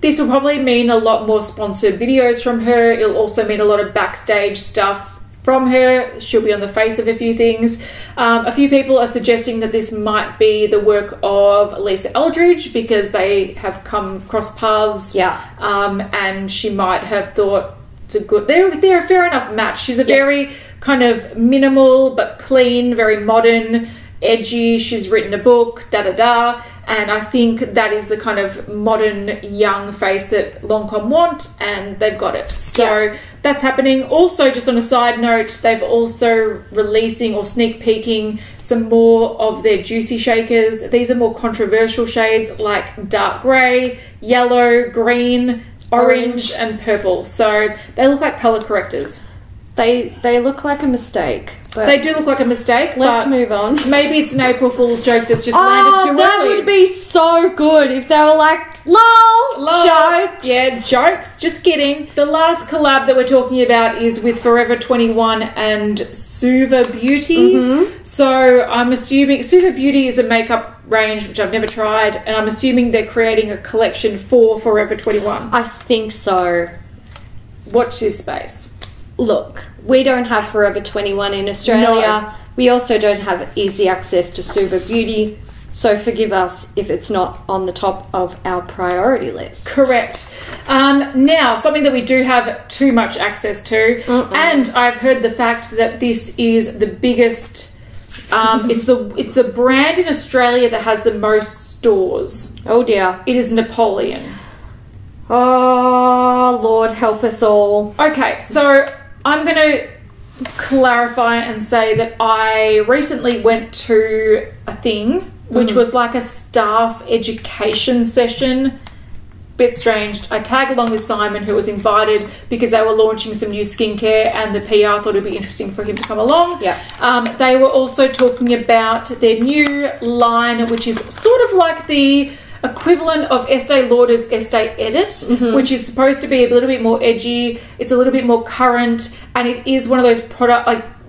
this will probably mean a lot more sponsored videos from her. It'll also mean a lot of backstage stuff from her. She'll be on the face of a few things. A few people are suggesting that this might be the work of Lisa Eldridge, because they have come cross paths. And she might have thought it's a good. They're a fair enough match. She's a very kind of minimal but clean, very modern, edgy. She's written a book, and I think that is the kind of modern young face that Lancome want, and they've got it. So that's happening. Also, just on a side note, they've also releasing or sneak peeking some more of their juicy shakers. These are more controversial shades like dark grey, yellow, green, orange and purple. So they look like colour correctors. They look like a mistake. But they do look like a mistake. Let's move on. Maybe it's an April Fool's joke that's just landed too early. That would be so good if they were like, lol, jokes. Yeah, jokes. Just kidding. The last collab that we're talking about is with Forever 21 and Suva Beauty. So I'm assuming Suva Beauty is a makeup range which I've never tried, and I'm assuming they're creating a collection for Forever 21. I think so. Watch this space. Look, we don't have Forever 21 in Australia. No. We also don't have easy access to Suva Beauty, so forgive us if it's not on the top of our priority list. Correct. Now, something that we do have too much access to, and I've heard the fact that this is the biggest. It's the brand in Australia that has the most stores. Oh dear. It is Napoleon. Oh, Lord help us all. Okay, so I'm going to clarify and say that I recently went to a thing which was like a staff education session. Bit strange. I tagged along with Simon, who was invited because they were launching some new skincare, and the PR thought it'd be interesting for him to come along. They were also talking about their new line, which is sort of like the equivalent of Estee Lauder's Estee Edit, which is supposed to be a little bit more edgy. It's a little bit more current, and it is one of those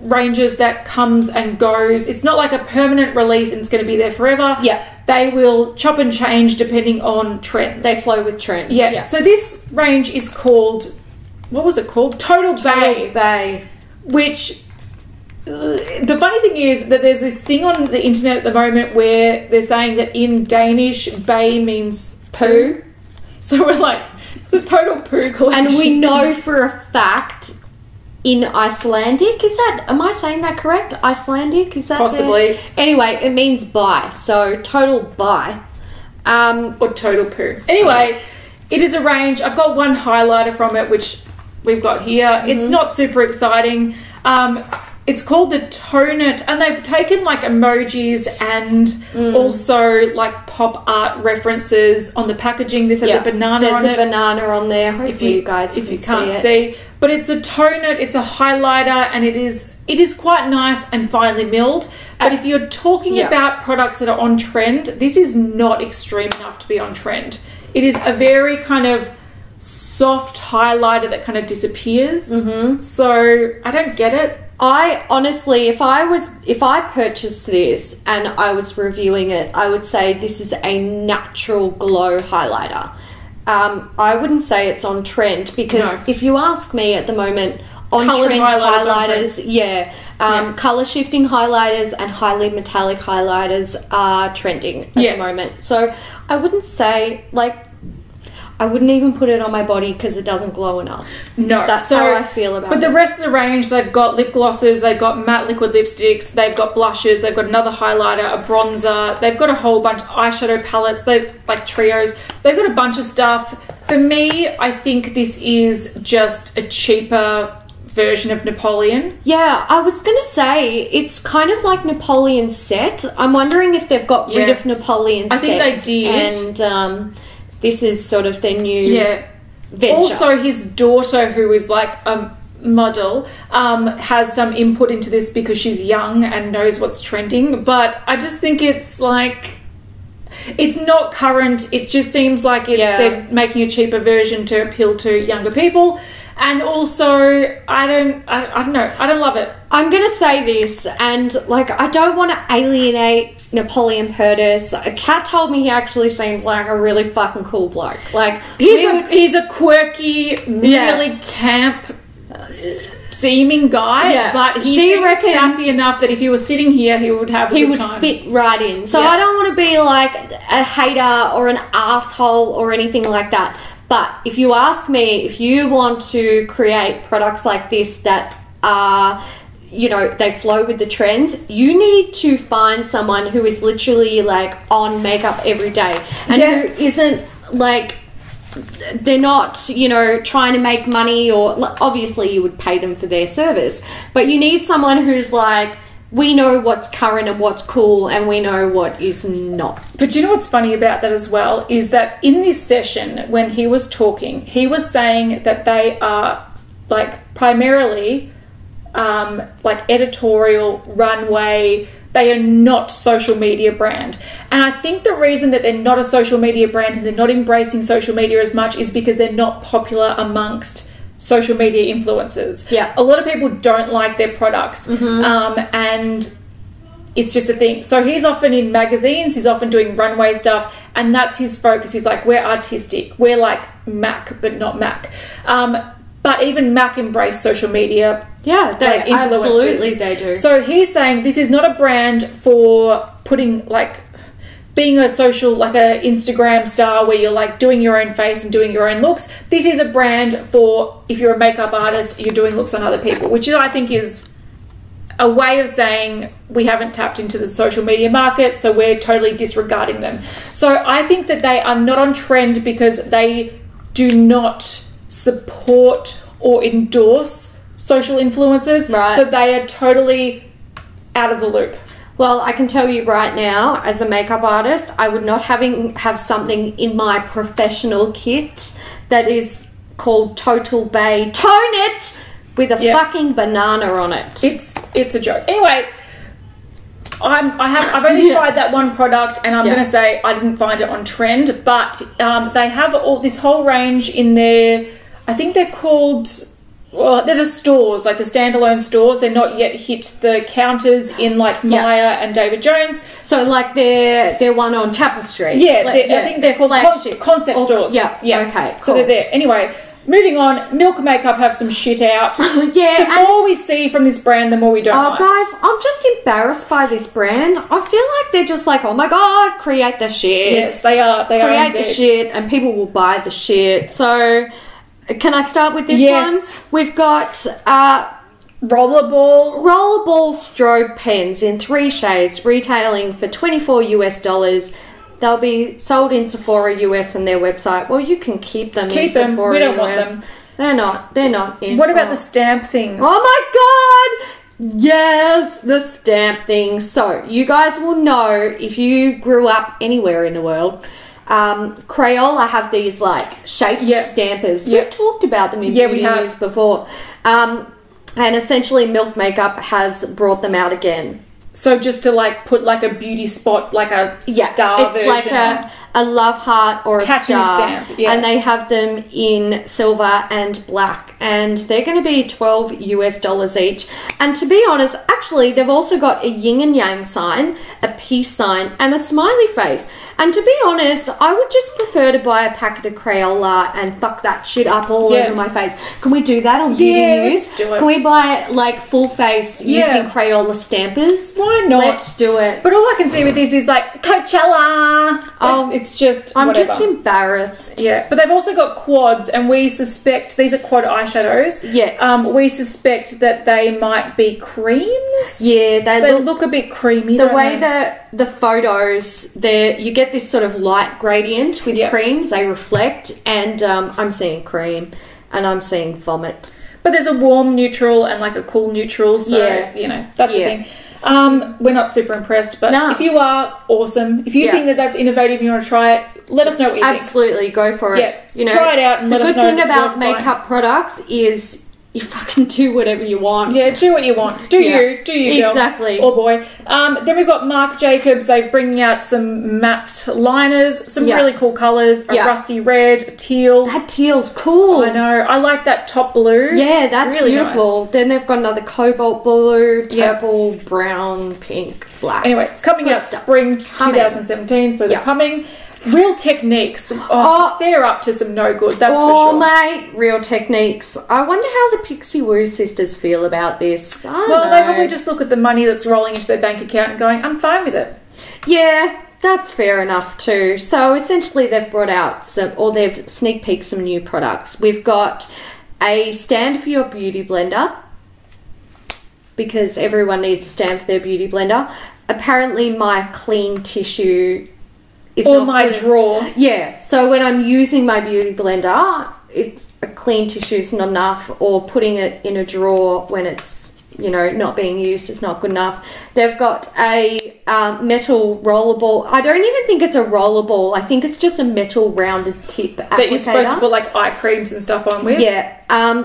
ranges that comes and goes. It's not like a permanent release and it's going to be there forever. Yeah. They will chop and change depending on trends. They flow with trends. Yeah. So this range is called, what was it called? Total Bae. Which, the funny thing is that there's this thing on the internet at the moment where they're saying that in Danish, Bae means poo. So we're like, it's a total poo collection. And we know for a fact in Icelandic, am I saying that correct? Icelandic, is that possibly? There? Anyway, it means bi, so total bi. Or total poo. Anyway, it is a range. I've got one highlighter from it, which we've got here. Mm-hmm. It's not super exciting. It's called the Tonit, and they've taken like emojis and also like pop art references on the packaging. This has a banana on it. There's a banana on there. Hopefully you guys if you can't see. But it's a Tonit, it's a highlighter, and it is quite nice and finely milled. But if you're talking about products that are on trend, this is not extreme enough to be on trend. It is a very kind of soft highlighter that kind of disappears. Mm-hmm. So I don't get it. I honestly, if I purchased this and I was reviewing it, I would say this is a natural glow highlighter. I wouldn't say it's on trend because if you ask me at the moment, on trend highlighters, color shifting highlighters and highly metallic highlighters are trending at the moment. So I wouldn't say I wouldn't even put it on my body because it doesn't glow enough. No. That's how I feel about it. But the rest of the range, they've got lip glosses, they've got matte liquid lipsticks, they've got blushes, they've got another highlighter, a bronzer, they've got a whole bunch of eyeshadow palettes, they've like trios, they've got a bunch of stuff. For me, I think this is just a cheaper version of Napoleon. Yeah, I was going to say, it's kind of like Napoleon set. I'm wondering if they've got rid of Napoleon set. I think they did. And, this is sort of their new venture. Also, his daughter, who is like a model, has some input into this because she's young and knows what's trending. But I just think it's like, it's not current. It just seems like they're making a cheaper version to appeal to younger people. And also, I don't know. I don't love it. I'm going to say this, and like, I don't want to alienate Napoleon Curtis. Kat told me he actually seems like a really fucking cool bloke. Like, he's a quirky, really camp seeming guy, but he seems sassy enough that if he was sitting here, he would have a good time. He would fit right in. So I don't want to be like a hater or an asshole or anything like that. But if you ask me, if you want to create products like this that are, you know, they flow with the trends, you need to find someone who is literally like on makeup every day and who isn't like, they're not, you know, trying to make money, or obviously you would pay them for their service, but you need someone who's like, we know what's current and what's cool, and we know what is not. But you know what's funny about that as well is that in this session, when he was talking, he was saying that they are like primarily like editorial, runway. They are not social media brand. And I think the reason that they're not a social media brand and they're not embracing social media as much is because they're not popular amongst social media influencers. Yeah. A lot of people don't like their products. And it's just a thing. So he's often in magazines, he's often doing runway stuff, and that's his focus. He's like, we're artistic. We're like MAC, but not MAC. But even MAC embrace social media. Yeah, they absolutely they do. So he's saying this is not a brand for putting like being a social, like a Instagram star where you're like doing your own face and doing your own looks. This is a brand for if you're a makeup artist, you're doing looks on other people, which I think is a way of saying we haven't tapped into the social media market, so we're totally disregarding them. So I think that they are not on trend because they do not support or endorse social influencers. Right. So they are totally out of the loop. Well, I can tell you right now, as a makeup artist, I would not have something in my professional kit that is called Total Bae Tonit with a fucking banana on it. It's a joke. Anyway, I've only tried that one product, and I'm going to say I didn't find it on trend, but they have all this whole range in there. I think they're called well, they're the stores, like the standalone stores. They're not yet hit the counters in like Maya and David Jones. So like they're one on Chapel Street. Yeah, I think they're called concept stores. Yeah. Okay. Cool. So they're there. Anyway, moving on. Milk Makeup have some shit out. Yeah. The more we see from this brand, the more we don't like. Guys, I'm just embarrassed by this brand. I feel like they're just like, oh my god, create the shit. Yes, they are. They create the shit, and people will buy the shit. So. Can I start with this one? We've got rollerball strobe pens in 3 shades, retailing for $24 US. They'll be sold in Sephora US and their website. Well, you can keep them in Sephora We don't US. Want them. They're not in. What about the stamp things? Oh my god! Yes, the stamp things. So you guys will know if you grew up anywhere in the world. Crayola have these like shaped stampers. We've talked about them in beauty news before. And essentially Milk Makeup has brought them out again. So just to like put like a beauty spot, like a star version. It's like a love heart or a tattoo star. stamp. Yeah. And they have them in silver and black. And they're going to be $12 US each. And to be honest, actually, they've also got a yin and yang sign, a peace sign, and a smiley face. And to be honest, I would just prefer to buy a packet of Crayola and fuck that shit up all over my face. Can we do that on Beauty News? Let's do it. Can we buy like full face using Crayola stampers? Why not? Let's do it. But all I can see with this is like Coachella. Oh, it's just I'm whatever. just embarrassed. Yeah, but they've also got quads, and we suspect these are quad eyeshadows. Yeah. We suspect that they might be creams. Yeah, they look a bit creamy. The way the photos, you get this sort of light gradient with creams. They reflect, and I'm seeing cream, and I'm seeing vomit. But there's a warm neutral and like a cool neutral, so you know that's the thing. We're not super impressed, but if you are, awesome. If you think that that's innovative and you want to try it, let us know what you think. Absolutely, go for it. Yeah, you know, try it out and let us know. The good thing about makeup products is you fucking do whatever you want. Yeah, do what you want. Do you, girl. Exactly. Or boy. Then we've got Marc Jacobs. They're bringing out some matte liners, some really cool colours, a rusty red, a teal. That teal's cool. I know. I like that top blue. Yeah, that's really beautiful. Nice. Then they've got another cobalt blue, purple, brown, pink, black. Anyway, it's coming out spring 2017, so they're coming. Real Techniques. They're up to some no good, that's for sure. Mate, Real Techniques. I wonder how the Pixie Woo sisters feel about this. I don't know. They probably just look at the money that's rolling into their bank account and going, I'm fine with it. Yeah, that's fair enough too. So essentially they've brought out they've sneak peeked some new products. We've got a stand for your beauty blender, because everyone needs a stand for their beauty blender. Apparently my clean tissue or my drawer. Yeah, so when I'm using my beauty blender, it's a clean tissue is not enough, or putting it in a drawer when it's, you know, not being used is not good enough. They've got a metal rollerball. I don't even think it's a rollerball. I think it's just a metal rounded tip applicator. That you're supposed to put like eye creams and stuff on with. Yeah.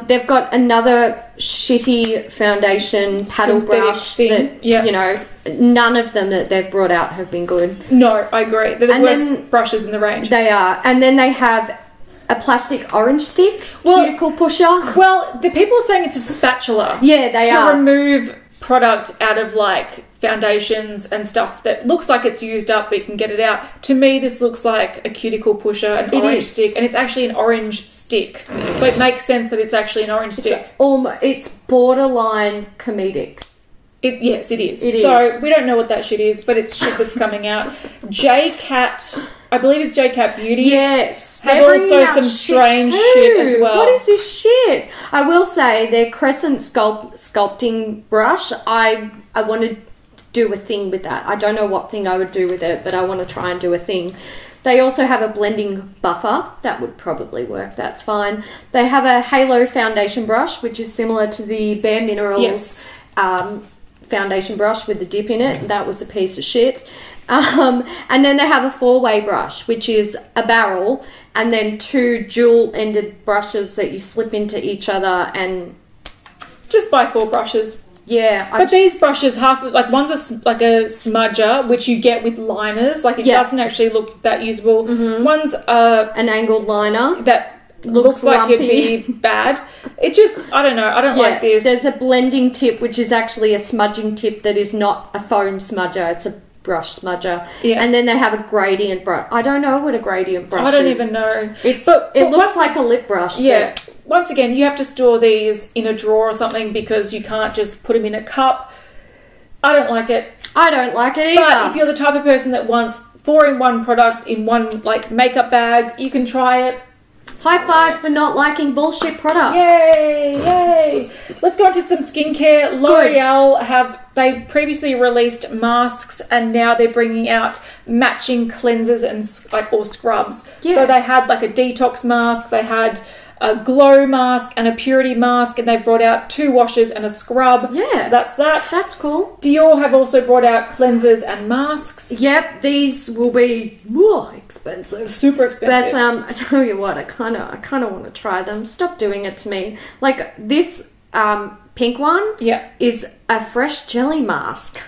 They've got another shitty foundation paddle brush that, you know, none of them that they've brought out have been good. No, I agree. They're the worst brushes in the range. They are. And then they have a plastic orange stick, cuticle pusher. Well, the people are saying it's a spatula. Yeah, they are. To remove product out of like foundations and stuff that looks like it's used up but you can get it out. To me, this looks like a cuticle pusher, an orange stick, and it's actually an orange stick. So it makes sense that it's actually an orange stick. It's borderline comedic. Yes, it is. So we don't know what that shit is, but it's shit that's coming out. J-Cat, I believe it's J-Cat Beauty. Yes. Have also some strange shit as well. What is this shit? I will say their crescent sculpting brush, I want to do a thing with that. I don't know what thing I would do with it, but I want to try and do a thing. They also have a blending buffer. That would probably work. That's fine. They have a halo foundation brush, which is similar to the Bare Minerals foundation brush with the dip in it. That was a piece of shit. And then they have a 4-way brush, which is a barrel and then 2 dual-ended brushes that you slip into each other, and just buy 4 brushes. Yeah. But these brushes, one's like a smudger, which you get with liners. Like, it doesn't actually look that usable. One's an angled liner. That looks like it'd be bad. It's just, I don't know. I don't like this. There's a blending tip, which is actually a smudging tip that is not a foam smudger. It's a brush smudger. Yeah. And then they have a gradient brush. I don't know what a gradient brush is. I don't even know. It looks like a lip brush. Yeah. Once again, you have to store these in a drawer or something because you can't just put them in a cup. I don't like it. I don't like it either. But if you're the type of person that wants 4-in-1 products in one like makeup bag, you can try it. High five for not liking bullshit products. Yay, yay. Let's go on to some skincare. L'Oreal they previously released masks and now they're bringing out matching cleansers and or scrubs. Yeah. So they had like a detox mask, they had a glow mask and a purity mask, and they've brought out 2 washes and a scrub. Yeah. So that's that. That's cool. Dior have also brought out cleansers and masks. Yep, these will be more expensive. Super expensive. But I tell you what, I kind of want to try them. Stop doing it to me. Like this pink one is a fresh jelly mask.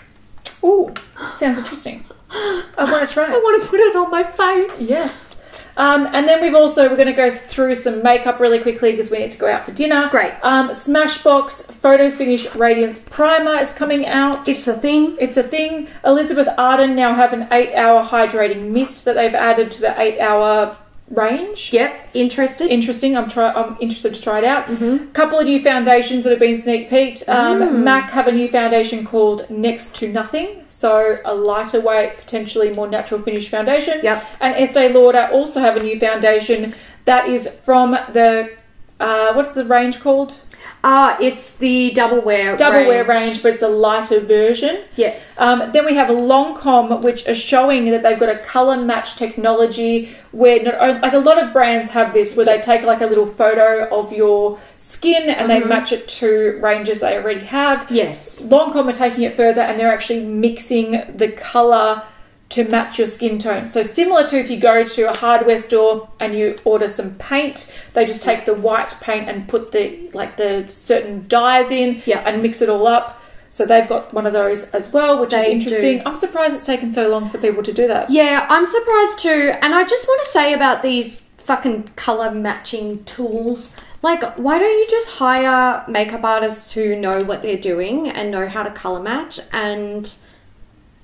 Ooh, sounds interesting. I want to try it. I want to put it on my face. Yes. And then we're going to go through some makeup really quickly because we need to go out for dinner. Great. Smashbox Photo Finish Radiance Primer is coming out. It's a thing. It's a thing. Elizabeth Arden now have an 8-hour hydrating mist that they've added to the 8-hour range. Yep. Interesting. I'm interested to try it out. A couple of new foundations that have been sneak peeked. MAC have a new foundation called Next to Nothing. So a lighter weight, potentially more natural finish foundation. Yep. And Estee Lauder also have a new foundation that is from the, what's the range called? It's the Double Wear range, but it's a lighter version. Yes. Then we have a Lancome, which are showing that they've got a colour match technology where like a lot of brands have this, where they take like a little photo of your skin and they match it to ranges they already have. Yes. Lancome are taking it further and they're actually mixing the colour to match your skin tone. So similar to if you go to a hardware store and you order some paint, they just take the white paint and put the certain dyes in and mix it all up. So they've got one of those as well, which is interesting. I'm surprised it's taken so long for people to do that. Yeah, I'm surprised too. And I just want to say about these fucking colour matching tools, like, why don't you just hire makeup artists who know what they're doing and know how to colour match and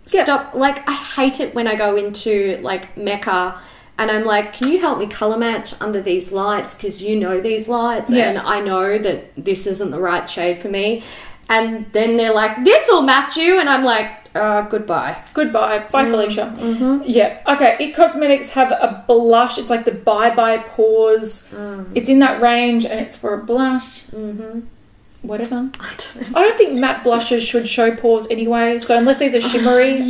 stop. Like, I hate it when I go into like Mecca and I'm like, can you help me colour match under these lights because you know these lights and I know that this isn't the right shade for me. And then they're like, this will match you. And I'm like, goodbye. Goodbye. Bye, Felicia. Yeah. Okay. It Cosmetics have a blush. It's like the Bybel Pores. It's in that range and it's for a blush. Whatever. I don't think matte blushes should show pores anyway. So unless these are shimmery.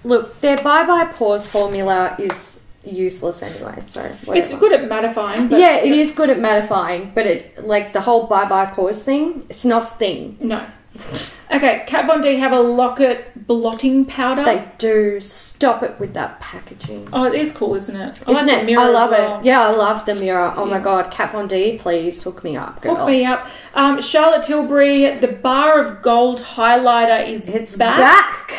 Look, their Bybel Pores formula is useless anyway, so whatever. It's good at mattifying. But it is good at mattifying, but it, like, the whole Bybel Pores thing, it's not a thing. No. Okay, Kat Von D have a Locket blotting powder. They do. Stop it with that packaging. Oh, it is cool, isn't it? Isn't it? I love it. Yeah, I love the mirror. Oh my god, Kat Von D, please hook me up, girl. Hook me up. Charlotte Tilbury, the Bar of Gold highlighter is back.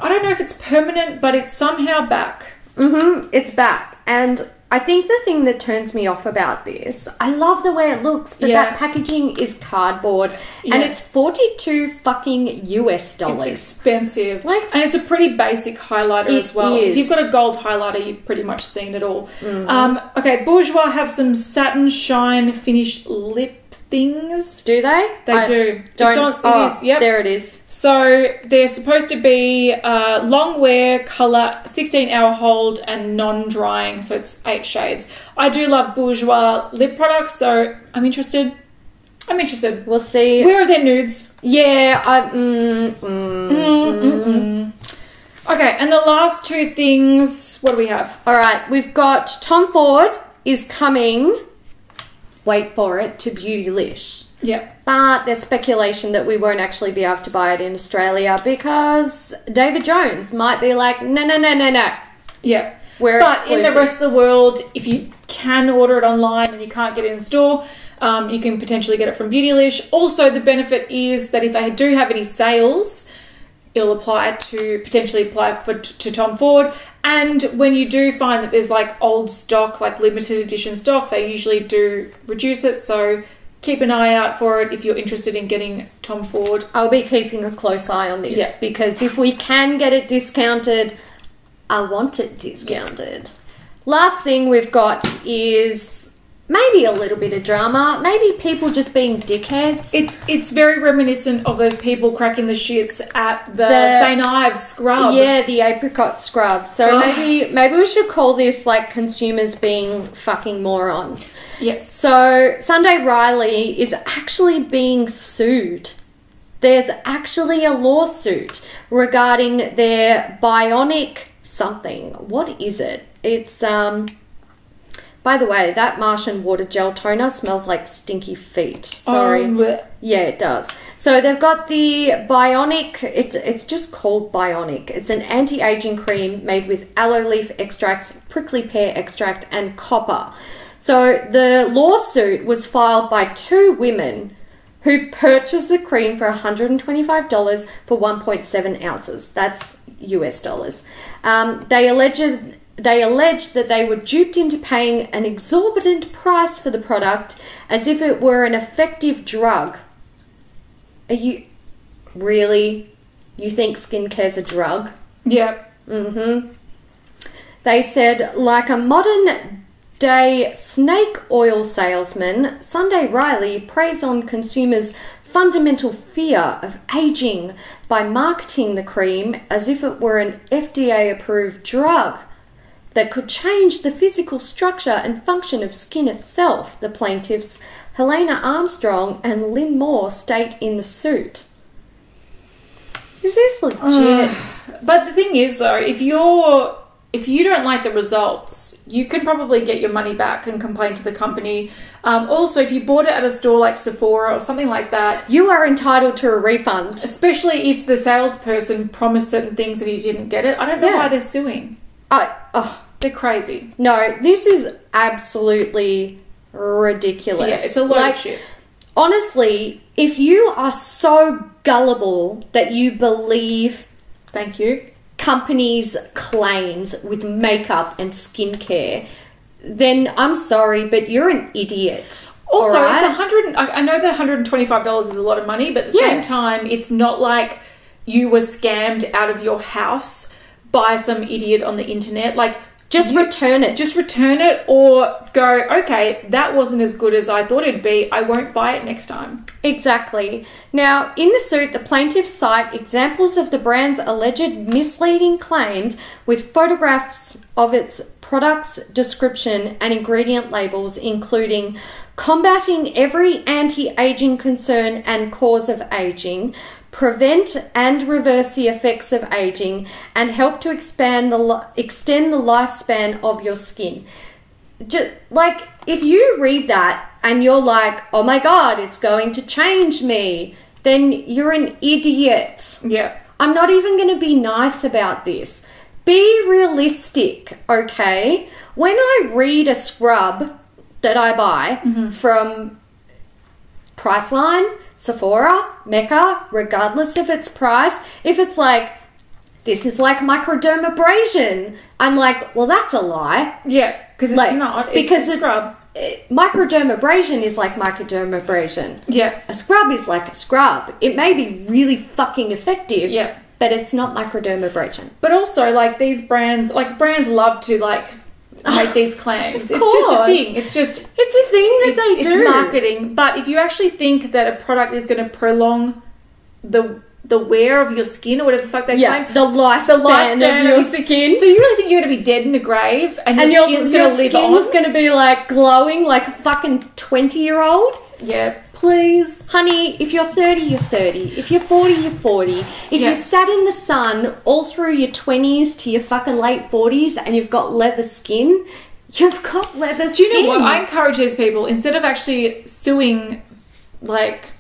I don't know if it's permanent, but it's somehow back. It's back. And I think the thing that turns me off about this, I love the way it looks, but that packaging is cardboard and it's $42 fucking US. It's expensive. And it's a pretty basic highlighter as well. If you've got a gold highlighter, you've pretty much seen it all. Okay, Bourjois have some satin shine finished lip things. Do they? They do. There it is. So they're supposed to be long wear, colour, 16-hour hold, and non-drying. So it's 8 shades. I do love Bourjois lip products, so I'm interested. We'll see. Where are their nudes? Yeah. Okay, and the last 2 things. What do we have? All right, we've got Tom Ford is coming. Wait for it, to Beautylish. Yeah. But there's speculation that we won't actually be able to buy it in Australia because David Jones might be like, no. Yeah. We're exclusive. In the rest of the world, if you can order it online and you can't get it in store, you can potentially get it from Beautylish. Also, the benefit is that if they do have any sales, it'll potentially apply to Tom Ford. And when you do find that there's like old stock, like limited edition stock, they usually do reduce it. So keep an eye out for it if you're interested in getting Tom Ford. I'll be keeping a close eye on this because if we can get it discounted, I want it discounted. Last thing we've got is maybe a little bit of drama. Maybe people just being dickheads. It's very reminiscent of those people cracking the shits at the St. Ives scrub. Yeah, the apricot scrub. So maybe we should call this like consumers being fucking morons. Yes. So Sunday Reiley is actually being sued. There's actually a lawsuit regarding their Bionic something. What is it? It's by the way, that Martian water gel toner smells like stinky feet. Sorry. Yeah, it does. So they've got the Bionic, it's just called Bionic. It's an anti-aging cream made with aloe leaf extracts, prickly pear extract, and copper. So the lawsuit was filed by 2 women who purchased the cream for $125 for 1.7 ounces. That's US dollars. They alleged that they were duped into paying an exorbitant price for the product as if it were an effective drug. Are you... Really? You think skincare's a drug? Yep. Mm-hmm. They said, like a modern-day snake oil salesman, Sunday Reiley preys on consumers' fundamental fear of aging by marketing the cream as if it were an FDA-approved drug that could change the physical structure and function of skin itself, the plaintiffs Helena Armstrong and Lynn Moore state in the suit. Is this legit? But the thing is, though, if you don't like the results, you can probably get your money back and complain to the company. Also, if you bought it at a store like Sephora or something like that, you are entitled to a refund. Especially if the salesperson promised certain things and he didn't get it. I don't know why they're suing. They're crazy. No, this is absolutely ridiculous. Yeah, it's a load of shit. Honestly, if you are so gullible that you believe... Thank you. ...companies' claims with makeup and skincare, then I'm sorry, but you're an idiot. Also, it's I know that $125 is a lot of money, but at the same time, it's not like you were scammed out of your house by some idiot on the internet. Like, just return it. Just return it or go, okay, that wasn't as good as I thought it'd be. I won't buy it next time. Exactly. Now, in the suit, the plaintiffs cite examples of the brand's alleged misleading claims with photographs of its product's description and ingredient labels, including combating every anti-aging concern and cause of aging, prevent and reverse the effects of aging, and help to extend the lifespan of your skin. Just like, if you read that and you're like, oh my god, it's going to change me, then you're an idiot. Yeah. I'm not even going to be nice about this. Be realistic, okay? When I read a scrub that I buy from Priceline, Sephora, Mecca, regardless of its price, if it's like, this is like microdermabrasion, I'm like, well, that's a lie. Yeah, because it's like, not. It's because a scrub. Microdermabrasion is like microdermabrasion. Yeah. A scrub is like a scrub. It may be really fucking effective. Yeah. But it's not microdermabrasion. But also, like, these brands, like, brands love to, like, make these claims. Of it's course. just a thing. It's a thing that they do. It's marketing. But if you actually think that a product is going to prolong the wear of your skin or whatever the fuck they claim. The lifespan of your skin. So you really think you're going to be dead in the grave and your skin's going to live on? Your skin's going to be, like, glowing like a fucking 20-year-old? Yeah. Please. Honey, if you're 30, you're 30. If you're 40, you're 40. If you sat in the sun all through your 20s to your fucking late 40s and you've got leather skin, you've got leather skin. Do you know what? I encourage these people, instead of actually suing, like,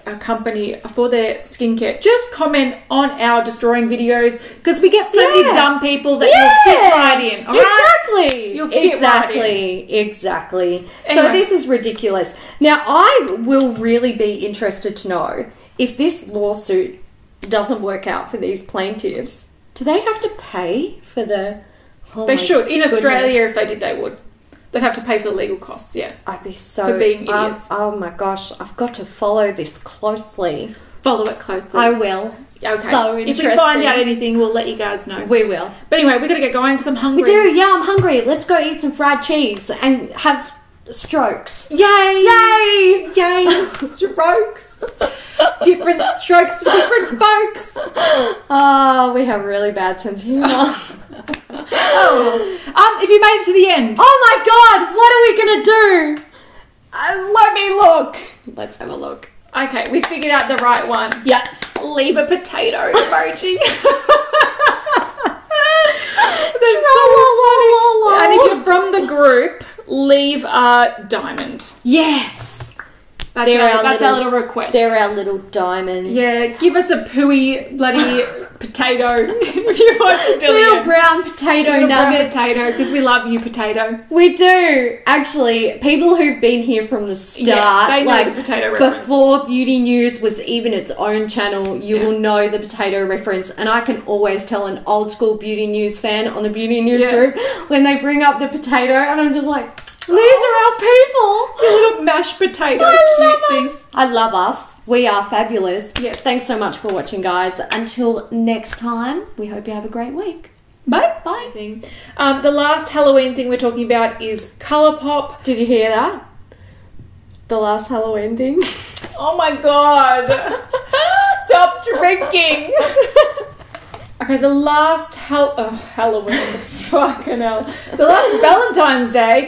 a company for their skincare, just comment on our destroying videos, because we get plenty of dumb people that you'll fit right in. Exactly. You'll fit right in. Exactly. Anyway. So this is ridiculous. Now, I will really be interested to know if this lawsuit doesn't work out for these plaintiffs. Do they have to pay for the... Oh, they should. In Australia, if they did, they would. They'd have to pay for the legal costs, yeah. I'd be so... For being idiots. Oh my gosh, I've got to follow this closely. Follow it closely. I will. Okay. So if we find out anything, we'll let you guys know. We will. But anyway, we've got to get going because I'm hungry. We do, yeah, I'm hungry. Let's go eat some fried cheese and have strokes. Yay! Yay! Yay! Strokes. Different strokes for different folks. Oh, we have really bad sense of humour. If you made it to the end. Oh my god, what are we going to do? Let me look. Let's have a look. Okay, we figured out the right one. Yes. Leave a potato emoji. And if you're from the group, leave a diamond. Yes. That's our little request. They're our little diamonds. Yeah, give us a pooey bloody potato if you watch a little brown potato nugget. Brown potato, because we love you, potato. We do. Actually, people who've been here from the start, they know the potato reference. Before Beauty News was even its own channel, you will know the potato reference. And I can always tell an old school Beauty News fan on the Beauty News group when they bring up the potato, and I'm just like... These are our people. Your little mashed potato. I love us. We are fabulous. Yes. Thanks so much for watching, guys. Until next time, we hope you have a great week. Bye. Bye. The last Halloween thing we're talking about is Colourpop. Did you hear that? The last Halloween thing. Oh my god. Stop drinking. Okay, the last Halloween. Fucking hell. The last Valentine's Day.